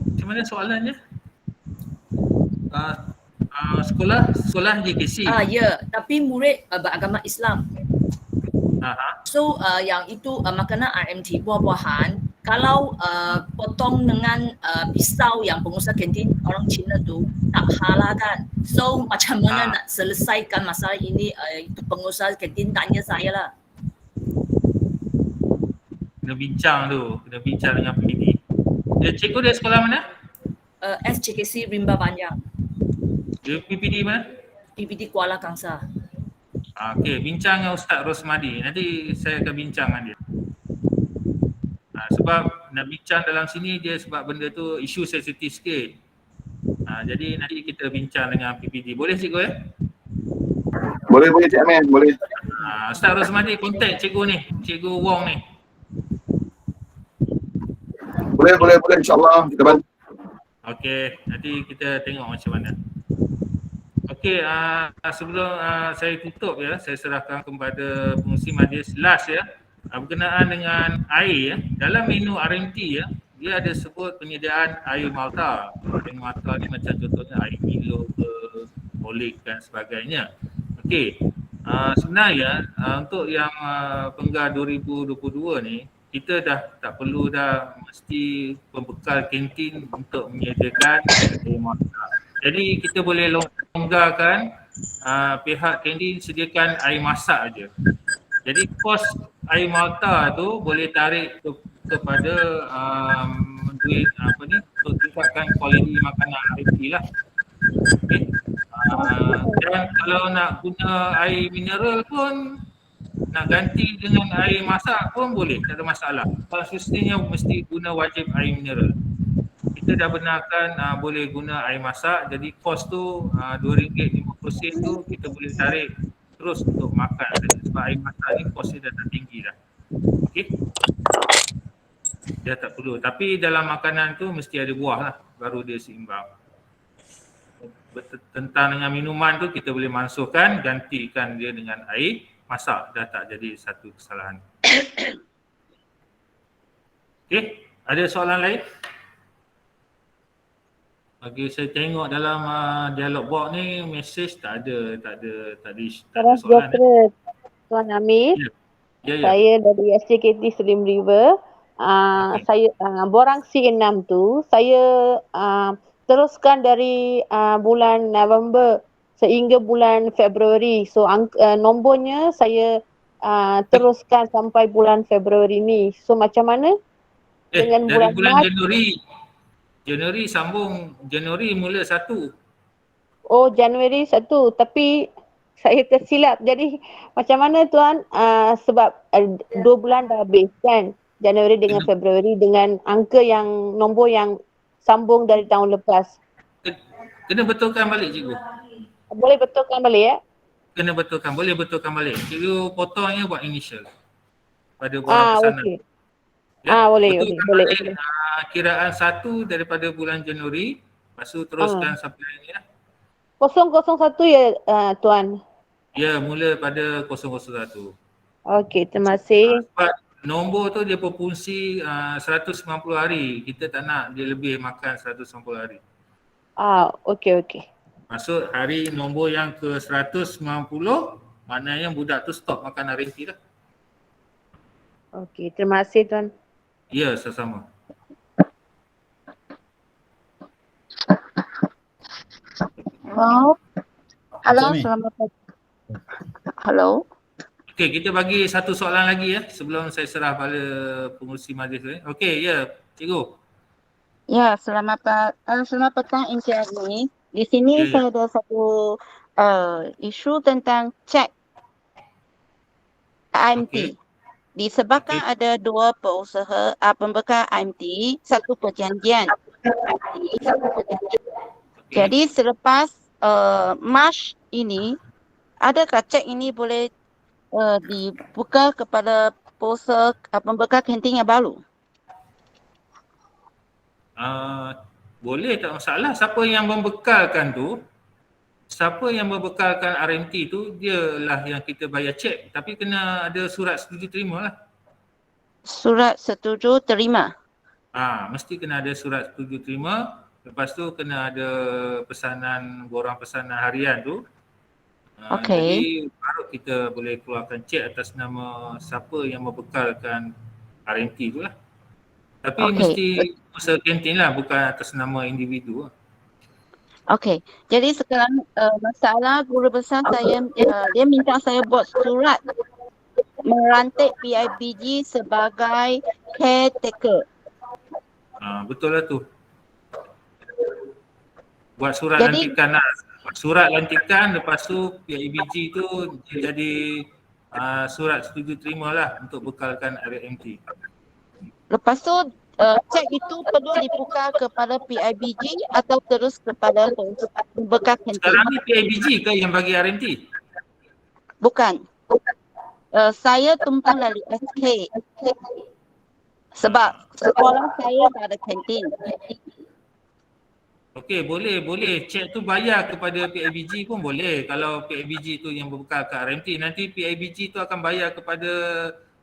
Macam mana soalannya? Sekolah JKC. Ya, tapi murid beragama Islam. So yang itu makanan RMT buah-buahan, kalau potong dengan pisau yang pengusaha kantin orang Cina tu tak halal kan. So macam mana nak selesaikan masalah ini, itu pengusaha kantin tanya saya lah. Kena bincang dengan PPD. Cikgu dia sekolah mana? SJKC Rimba Banyak. Dia PPD mana? PPD Kuala Kangsar. Okey, bincang dengan Ustaz Rosmadi. Nanti saya akan bincang dengan dia. Sebab nak bincang dalam sini dia sebab benda tu isu sensitif sikit. Jadi nanti kita bincang dengan PPD. Boleh cikgu ya? Boleh Cik Amir, boleh. Ustaz Rosmadi kontak cikgu ni, Cikgu Wong ni. Boleh insya-Allah kita bantu. Okey, nanti kita tengok macam mana. Okey, sebelum saya tutup ya, saya serahkan kepada pengurusi majlis last ya. Berkenaan dengan air ya, dalam menu RMT ya, dia ada sebut penyediaan air Malta. Air Malta ni macam contohnya air Milo ke, Holik dan sebagainya. Okey, sebenarnya untuk yang Penggar 2022 ni, kita dah tak perlu dah mesti pembekal kantin untuk menyediakan air Malta. Jadi kita boleh longgarkan pihak kantin sediakan air masak aja. Jadi kos air Malta tu boleh tarik kepada duit untuk tingkatkan kualiti makanan RMT lah. Okay. Dan kalau nak guna air mineral pun, nak ganti dengan air masak pun boleh, tak ada masalah. Semestinya mesti guna wajib air mineral. Kita dah benarkan boleh guna air masak, jadi kos tu RM2.50 tu kita boleh tarik terus untuk makan. Sebab air masak ni kos dia dah tinggi dah. Okey. Dia tak perlu. Tapi dalam makanan tu mesti ada buah lah. Baru dia seimbang. Tentang dengan minuman tu kita boleh mansuhkan, gantikan dia dengan air masak. Dah tak jadi satu kesalahan. Okey. Ada soalan lain? Bagi saya tengok dalam dialog box ni, mesej tak ada soalan. Tuan Amir. Ya. Saya dari SJKT Slim River. Saya borang C6 tu saya teruskan dari bulan November sehingga bulan Februari. So nombornya saya teruskan sampai bulan Februari ni. So macam mana dengan dari bulan Mac? Januari sambung, Januari mula 1. Oh, Januari 1, tapi saya tersilap. Jadi macam mana tuan? Sebab 2 bulan dah habis kan? Januari dengan Februari dengan angka yang nombor yang sambung dari tahun lepas. Kena betulkan balik cikgu. Boleh betulkan balik ya? Kena betulkan, boleh betulkan balik. Cikgu potongnya buat initial pada borang pesanan. Okey. Boleh. Kiraan 1 daripada bulan Januari, lepas tu teruskan sampai ni lah. 001 ya tuan? Ya, mula pada 001. Okey, terima kasih. Sebab nombor tu dia berfungsi 190 hari. Kita tak nak dia lebih makan 190 hari. Okey. Maksud hari nombor yang ke 190, maknanya budak tu stop makan RMT lah. Okey, terima kasih tuan. Ya, sama-sama. Halo, selamat pagi. Halo. Okey, kita bagi satu soalan lagi ya sebelum saya serah pada pengurusi majlis ni. Okey, ya, cikgu. Ya, selamat petang Encik Azmi. Di sini saya ada satu isu tentang cek IMT. Disebabkan ada dua pengusaha pembekal IMT, satu perjanjian. Jadi selepas Mac ini, adakah cek ini boleh dibuka kepada pengusaha pembekal kantin yang baru? Boleh, tak masalah. Siapa yang membekalkan RMT tu, dialah yang kita bayar cek. Tapi kena ada surat setuju terima lah. Surat setuju terima? Mesti kena ada surat setuju terima. Lepas tu kena ada borang pesanan harian tu. Jadi baru kita boleh keluarkan cek atas nama siapa yang membekalkan RMT tu lah. Tapi mesti usaha kantin lah, bukan atas nama individu lah. Okey, jadi sekarang masalah guru besar saya, dia minta saya buat surat merantik PIBG sebagai caretaker. Betul lah tu. Buat surat lantikan lah. Surat lantikan, lepas tu PIBG tu dia jadi surat setuju terima lah untuk bekalkan RMT. Lepas tu cek itu perlu dibuka kepada PIBG atau terus kepada pembekal kantin? Sekarang ni PIBG ke yang bagi RMT? Bukan. Saya tumpang dari SK. Sebab sekolah saya tak ada kantin. Okey, boleh. Cek tu bayar kepada PIBG pun boleh. Kalau PIBG tu yang berbekalkan RMT, nanti PIBG tu akan bayar kepada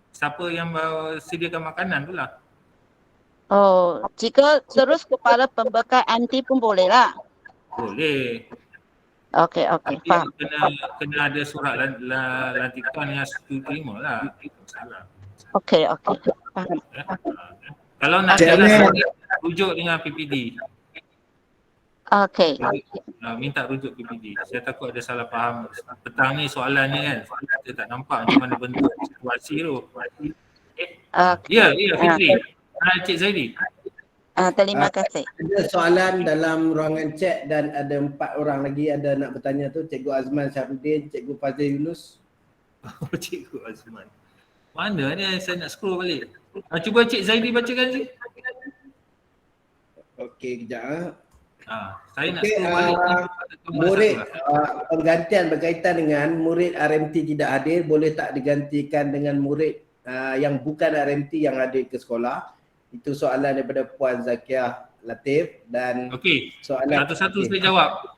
siapa yang sediakan makanan tu lah. Oh, jika terus kepada pembekal MT pun boleh lah? Boleh. Okey, faham. Kena ada surat lantikan yang setuju terima lah. Salah. Okey, faham. Kalau nak jalan rujuk dengan PPD. Okey. Minta rujuk PPD. Saya takut ada salah faham. Petang ni soalannya kan, kita tak nampak macam mana bentuk situasi tu. Ya, Fitri. Cik Zaidi. Terima kasih. Ada soalan dalam ruangan chat dan ada 4 orang lagi ada nak bertanya tu. Cikgu Azman Syafruddin, Cikgu Fazil Yunus. Cikgu Azman. Mana ni saya nak scroll balik. Cuba Cik Zaidi bacakan je. Okey, kejap. Saya nak Okey, suruh balik ni. murid penggantian berkaitan dengan murid RMT tidak hadir boleh tak digantikan dengan murid yang bukan RMT yang hadir ke sekolah? Itu soalan daripada Puan Zakiah Latif dan Okey, soalan satu-satu saya jawab.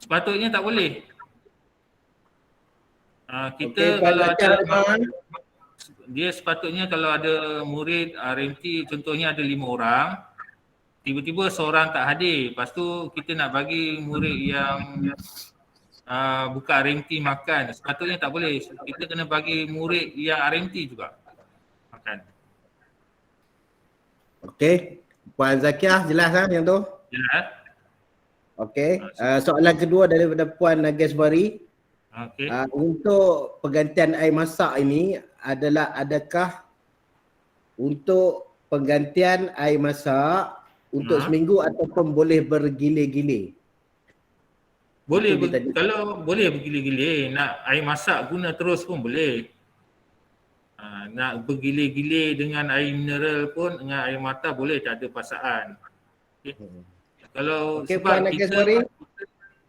Sepatutnya tak boleh. Kita kalau ada dia sepatutnya kalau ada murid RMT contohnya ada 5 orang, tiba-tiba seorang tak hadir, lepas tu kita nak bagi murid yang bukan RMT makan, sepatutnya tak boleh. Kita kena bagi murid yang RMT juga makan. Okey, Puan Zakiah jelas yang tu? Jelas. Okey, soalan kedua daripada Puan Nageswari. Okey. Untuk penggantian air masak ini adalah adakah untuk penggantian air masak untuk seminggu ataupun boleh bergilir-gilir? Boleh, kalau boleh bergilir-gilir, nak air masak guna terus pun boleh. Nak bergilir-gilir dengan air mineral pun, dengan air mata boleh, tak ada paksaan. Okay. Kalau sebab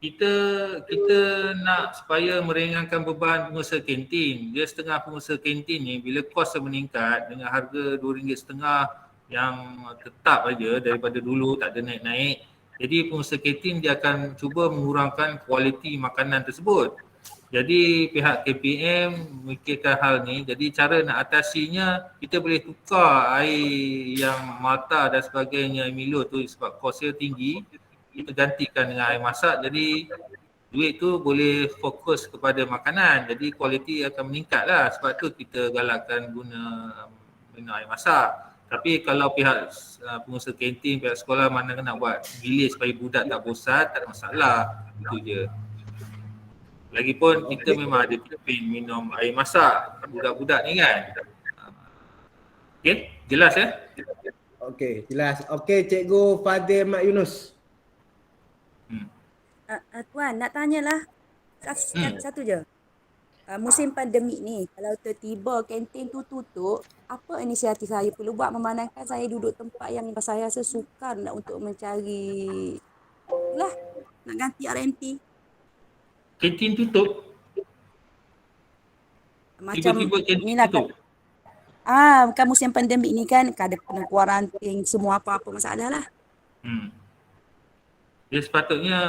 kita nak supaya meringankan beban pengusaha kantin. Dia setengah pengusaha kantin ni bila kos meningkat dengan harga RM2.5 yang tetap aja daripada dulu, tak ada naik-naik. Jadi pengusaha kantin dia akan cuba mengurangkan kualiti makanan tersebut. Jadi pihak KPM memikirkan hal ni. Jadi cara nak atasinya, kita boleh tukar air yang mata dan sebagainya, Milo tu sebab kosnya tinggi, kita gantikan dengan air masak. Jadi duit tu boleh fokus kepada makanan. Jadi kualiti akan meningkat lah. Sebab tu kita galakkan guna air masak. Tapi kalau pihak pengusaha kantin, pihak sekolah mana nak buat gilir supaya budak tak bosan, tak ada masalah. Itu je. Lagipun kita memang ada kempen minum air masak budak-budak ni kan. Okey, jelas ya? Okey, jelas. Okey, Cikgu Fadil Mat Yunus. Tuan, nak tanyalah satu je. Musim pandemik ni, kalau tiba-tiba kantin tu tutup, apa inisiatif saya perlu buat memandangkan saya duduk tempat yang saya rasa sukar nak untuk mencari nak ganti RMT. Kantin tutup? Macam tiba-tiba kantin inilah tutup? Kan musim pandemik ni kan ada kena kuarantin semua apa-apa masalah lah. Dia sepatutnya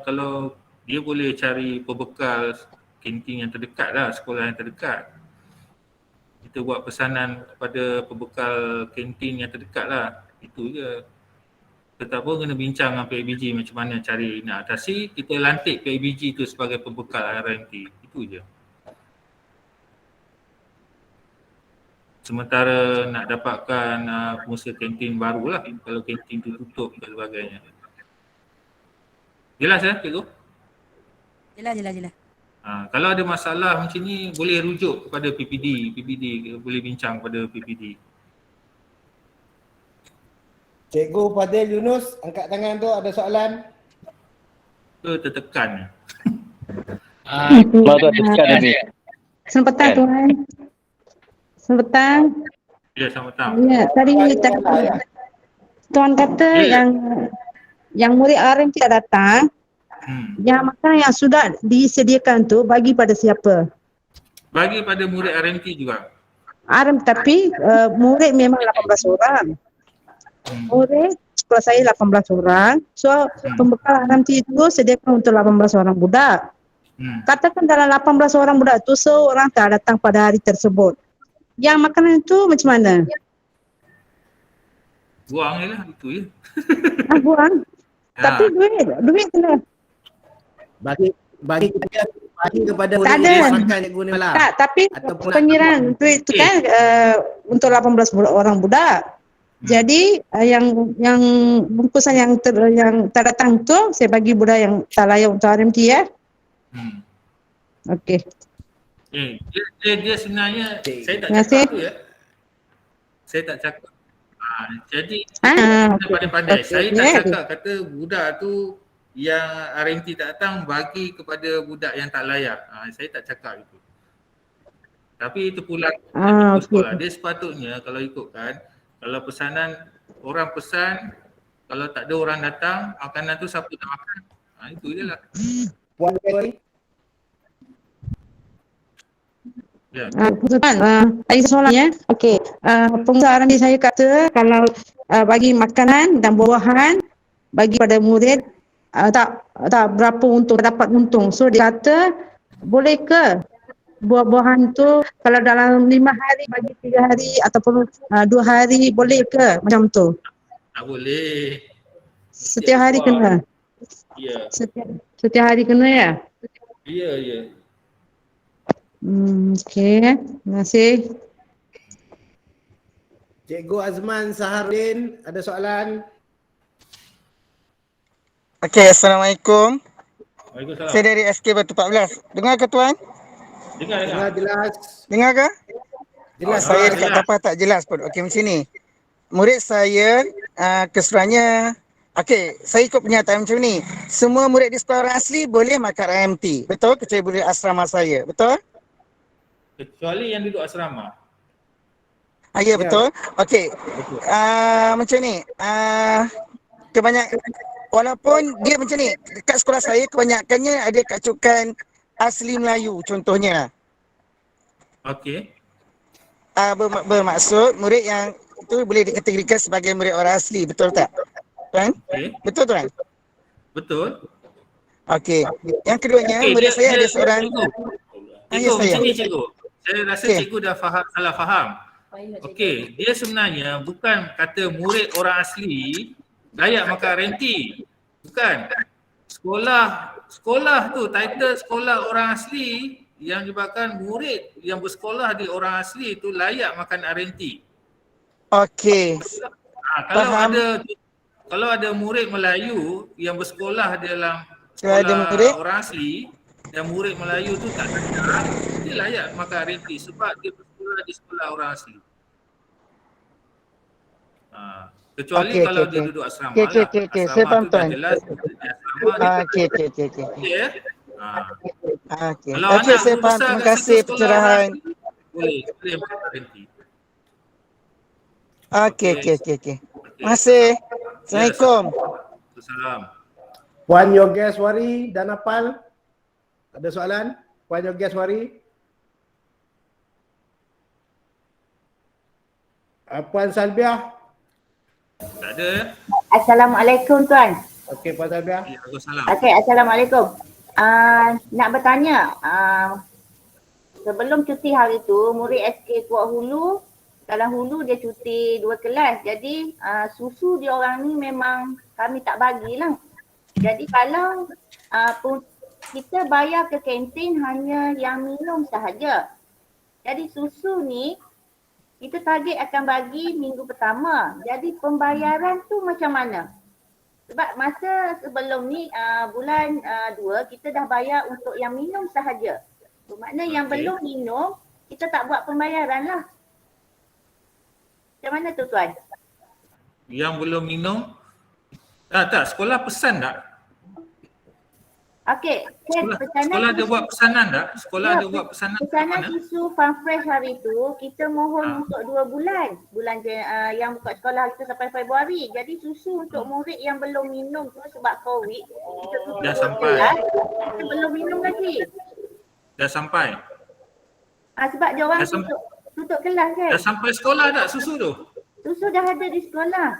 kalau dia boleh cari pembekal kantin yang terdekat lah, sekolah yang terdekat. Kita buat pesanan kepada pembekal kantin yang terdekat lah. Itu je. Tetap pun kena bincang dengan PIBG macam mana cari nak atasi. Kita lantik PIBG tu sebagai pembekal RMT. Itu je. Sementara nak dapatkan pengusaha kantin baru lah kalau kantin tu tutup dan sebagainya. Jelas ya cikgu? Jelas. Kalau ada masalah macam ni boleh rujuk kepada PPD. PPD boleh bincang kepada PPD. Cikgu Fadil Yunus, angkat tangan tu, ada soalan? Tertekan. Selamat petang Tuan. Selamat petang. Ya, selamat petang. Ya, tadi Tuan kata yang murid RM tidak datang. Yang makanan yang sudah disediakan tu bagi pada siapa? Bagi pada murid RMT juga. Tapi murid memang 18 orang. Murid sekolah saya 18 orang. So pembekal RMT itu sediakan untuk 18 orang budak. Katakan dalam 18 orang budak tu seorang tak datang pada hari tersebut. Yang makanan itu macam mana? Buang je lah, itu je. Buang? Tapi duit kena. Bagi kepada tak murid ada. makan cikgu ni malam. Tak, tapi penyerahan duit tu kan untuk 18 orang budak. Jadi yang bungkusan yang tak datang tu saya bagi budak yang tak layak untuk RMT ya. Okey. Dia sebenarnya saya tak cakap tu ya. Saya tak cakap. Jadi kita pandai-pandai. Saya tak cakap kata budak tu yang RMT tak datang bagi kepada budak yang tak layak. Saya tak cakap itu. Tapi itu pula sekolah. Dia sepatutnya kalau ikutkan, kalau pesanan orang pesan Kalau tak ada orang datang, makanan tu siapa nak makan? Itu je lah. Puan Wari. Ya. Tuan, lagi soalan ya. Okey, pengusaha Ramli saya kata kalau bagi makanan dan buah-buahan bagi pada murid tak berapa untung, dapat untung. So dia kata boleh ke buah-buahan tu kalau dalam 5 hari bagi 3 hari ataupun 2 hari boleh ke macam tu? Tak boleh. Setiap hari kena. Ya. Setiap hari kena ya? Ya. Okey. Terima kasih. Cikgu Azman Saharudin, ada soalan? Okey, Assalamualaikum. Waalaikumsalam. Saya dari SK Batu 14. Dengar ke tuan? Dengar. Jelas. Dengar ke? Jelas. Saya dekat kapal tak jelas pun. Okey, macam ni. Murid saya keseruannya, okey, saya ikut pernyataan macam ni. Semua murid di sekolah orang asli boleh makan RMT. Betul? Kecuali murid asrama saya. Betul? Kecuali yang duduk asrama. Ya, betul. Okey. Macam ni. Walaupun dia macam ni, dekat sekolah saya kebanyakannya ada kacukan asli Melayu contohnya. Okey. Bermaksud murid yang itu boleh dikategorikan sebagai murid orang asli, betul tak? Tuan? Okay. Betul tuan? Betul. Okey. Yang keduanya, murid saya ada seorang... Cikgu, macam ni cikgu. Saya rasa cikgu dah salah faham. Okey, dia sebenarnya bukan kata murid orang asli layak makan renti. Bukan. Sekolah tu, title sekolah orang asli yang menyebabkan murid yang bersekolah di orang asli tu layak makan RNT. Okey. Kalau ada murid Melayu yang bersekolah dalam sekolah orang asli dan murid Melayu tu tak layak, dia layak makan RNT sebab dia bersekolah di sekolah orang asli. Kecuali kalau dia duduk asrama lah. Okey. Saya faham tuan. Okey. Okey, saya faham. Terima kasih pencerahan. Boleh makan RNT. Okey. Terima kasih. Assalamualaikum. Assalamualaikum. Puan Yogeswari dan Apal, ada soalan? Puan Yogeswari. Puan Salbiah. Tak ada. Assalamualaikum tuan. Okey, Puan Salbiah. Okey, Assalamualaikum. Nak bertanya, sebelum cuti hari tu, murid SK Kuala Hulu, dalam Hulu dia cuti 2 kelas. Jadi susu dia orang ni memang kami tak bagilah. Jadi kalau kita bayar ke kantin hanya yang minum sahaja. Jadi susu ni kita target akan bagi minggu pertama. Jadi pembayaran tu macam mana? Sebab masa sebelum ni bulan 2 kita dah bayar untuk yang minum sahaja. Bermakna yang belum minum kita tak buat pembayaran lah. Macam mana tu tuan? Yang belum minum? Tak, sekolah pesan tak? Okey, sekolah ada buat pesanan tak? Sekolah ada buat pesanan pesanan susu Farm Fresh hari tu kita mohon untuk 2 bulan. Bulan yang buka sekolah kita sampai Februari. Jadi susu untuk murid yang belum minum tu sebab COVID kita tutup dah sampai. Kita belum minum lagi. Dah sampai. Sebab dia orang tutup kelas kan. Dah sampai sekolah tak susu tu? Susu dah ada di sekolah.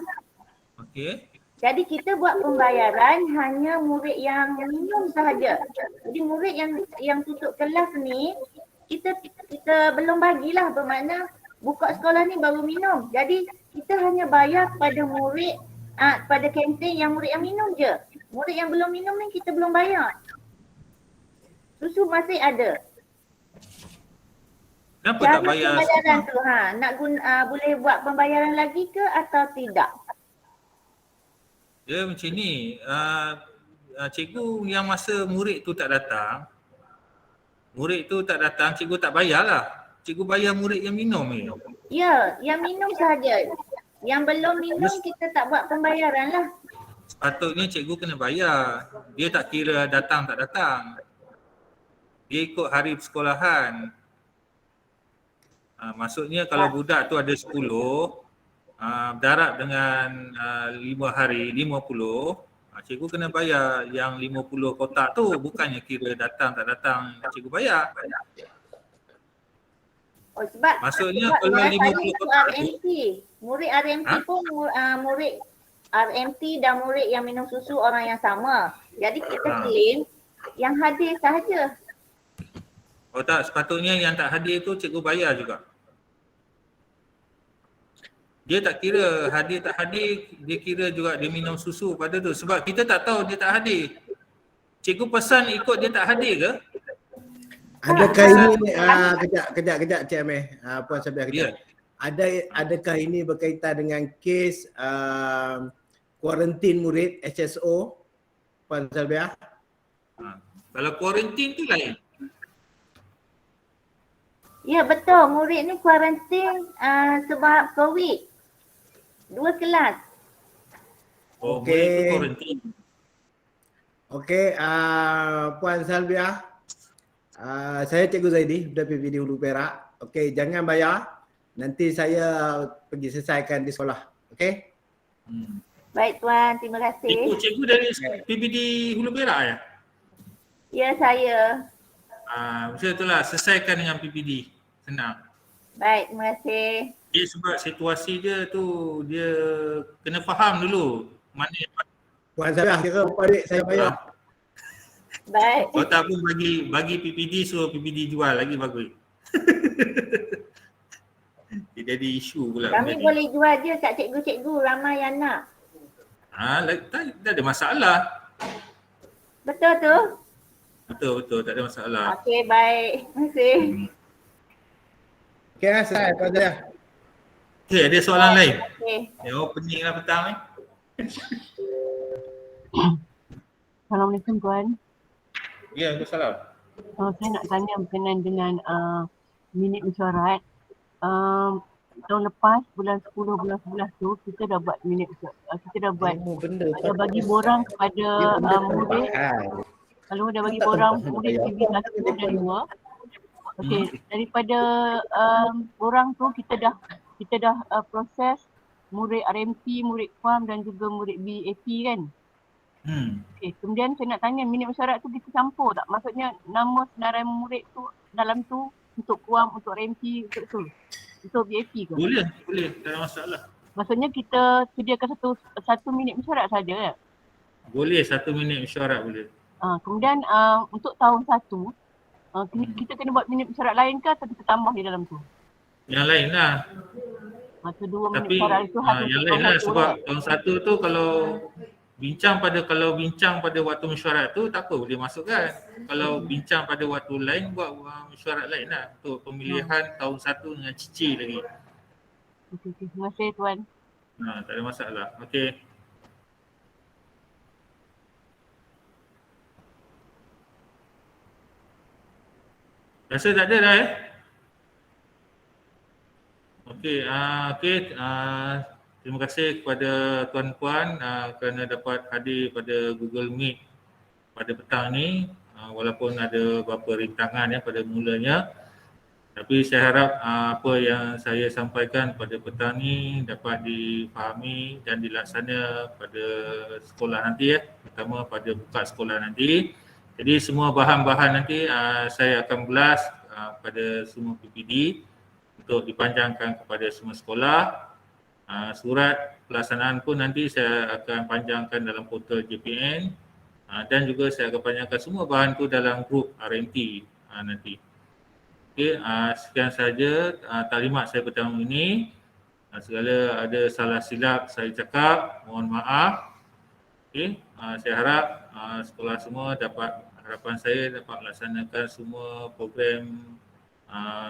Okey. Jadi kita buat pembayaran hanya murid yang minum sahaja. Jadi murid yang tutup kelas ni kita belum bagilah, bermakna buka sekolah ni baru minum. Jadi kita hanya bayar kepada murid pada kantin yang murid yang minum je. Murid yang belum minum ni kita belum bayar. Susu masih ada. Kenapa tak bayar? Pembayaran tu boleh buat pembayaran lagi ke atau tidak? Dia macam ni, cikgu yang masa murid tu tak datang, cikgu tak bayar lah. Cikgu bayar murid yang minum ni. Ya, yang minum sahaja. Yang belum minum kita tak buat pembayaran lah. Sepatutnya cikgu kena bayar. Dia tak kira datang tak datang. Dia ikut hari persekolahan. Maksudnya kalau budak tu ada 10, darab dengan 5 hari 50, cikgu kena bayar yang 50 kotak tu, bukannya kira datang tak datang cikgu bayar. Oh, sebab Maksudnya sebab kalau saya 50 itu kotak tu, RMT. Murid RMT pun murid RMT dan murid yang minum susu orang yang sama. Jadi kita claim yang hadir sahaja. oh tak, sepatutnya yang tak hadir tu cikgu bayar juga. Dia tak kira hadir tak hadir, dia kira juga dia minum susu pada tu. Sebab kita tak tahu dia tak hadir. Cikgu pesan ikut dia tak hadir ke? Adakah ini kejap Cik Amir, Puan Sabiah kejap. Adakah ini berkaitan dengan kes kuarantin murid HSO Puan Sabiah? Kalau kuarantin tu lain. Ya betul, murid ni kuarantin sebab COVID. 2 kelas. Oh, murid tu kuarantin. Okey, Puan Salbiah, saya Cikgu Zaidi dari PPD Hulu Perak. Okey, jangan bayar. Nanti saya pergi selesaikan di sekolah. Okey? Baik Tuan, terima kasih. Cikgu dari PPD Hulu Perak ya? Ya, saya. Macam itulah, selesaikan dengan PPD. Senang. Baik, terima kasih. Dia sebab situasi dia tu, dia kena faham dulu mana yang Puan Salbiah, kira berapa duit saya bayar? Baik. Kalau tak pun bagi PPD, suruh PPD jual lagi bagus. Dia jadi isu pula. Kami boleh jual je kat cikgu-cikgu, ramai yang nak. Tak ada masalah. Betul tu? Betul, tak ada masalah. Okey, baik. Terima kasih. Okey, selesai Puan Salbiah. Okey, ada soalan lain? Okey. Pening lah petang ni. Assalamualaikum Tuan. Ya, Waalaikumsalam. Saya nak tanya berkenaan dengan minit mesyuarat. Tahun lepas bulan 10 bulan 11 tu kita dah buat minit kita dah buat dah bagi borang kepada murid. Kalau dah bagi borang murid PB 1 dan 2. Okey, daripada borang tu kita dah proses murid RMT, murid FAM dan juga murid BAP kan. Okay, kemudian saya nak tanya minit mesyuarat tu kita campur tak? Maksudnya nama senarai murid tu dalam tu untuk KUAM, untuk RMT, untuk BAP ke? Boleh, tak ada masalah. Maksudnya kita sediakan satu minit mesyuarat saja ya? Boleh, 1 minit mesyuarat boleh. Kemudian untuk tahun 1 kita kena buat minit mesyuarat lain ke atau kita tambah di dalam tu? Yang lain lah. Kedua minit Tapi mesyuarat itu yang lain lah sebab tahun 1 tu kalau bincang pada waktu mesyuarat tu tak apa boleh masukkan. Kalau bincang pada waktu lain buat mesyuarat lain lah untuk pemilihan tahun 1 dengan cici lagi. Okey, terima kasih Tuan. Tak ada masalah. Okey. Rasa tak ada dah Okey, terima kasih kepada tuan-puan kerana dapat hadir pada Google Meet pada petang ni. Walaupun ada beberapa rintangan pada mulanya. Tapi saya harap apa yang saya sampaikan pada petang ni dapat difahami dan dilaksana pada sekolah nanti terutama pada buka sekolah nanti. Jadi semua bahan-bahan nanti saya akan belas pada semua PPD untuk dipanjangkan kepada semua sekolah. Surat pelaksanaan pun nanti saya akan panjangkan dalam portal JPN dan juga saya akan panjangkan semua bahan tu dalam grup RMT nanti. Okey, sekian saja taklimat saya petang ini. Segala ada salah silap saya cakap, mohon maaf. Okey, saya harap sekolah semua harapan saya dapat melaksanakan semua program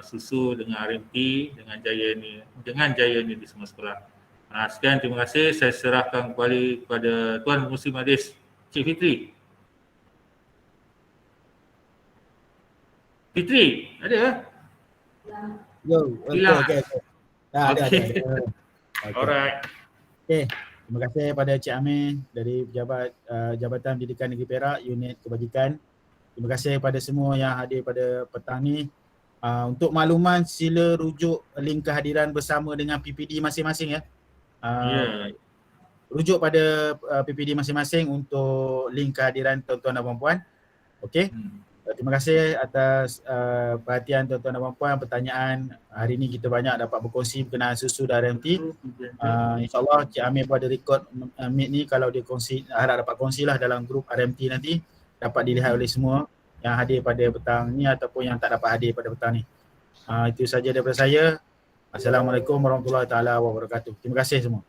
susu dengan RMT dengan jaya ni di semua sekolah. Sekian, terima kasih. Saya serahkan kembali kepada Tuan Muslim Hadis Cik Fitri. Fitri, ada? Hilang. Okey. Ada. Alright. Okey, terima kasih kepada Cik Amir dari Jabatan Pendidikan Negeri Perak, Unit Kebajikan. Terima kasih kepada semua yang hadir pada petang ni. Untuk makluman sila rujuk link kehadiran bersama dengan PPD masing-masing rujuk pada PPD masing-masing untuk link kehadiran tuan-tuan dan puan-puan. Okey. Terima kasih atas perhatian tuan-tuan dan puan-puan, pertanyaan. Hari ini kita banyak dapat berkongsi berkenaan susu dan RMT. InsyaAllah Cik Amir pun ada rekod meet ni, kalau dia kongsi, harap dapat kongsilah dalam grup RMT nanti, dapat dilihat oleh semua yang hadir pada petang ni ataupun yang tak dapat hadir pada petang ni. Itu saja daripada saya. Assalamualaikum warahmatullahi taala wabarakatuh. Terima kasih semua.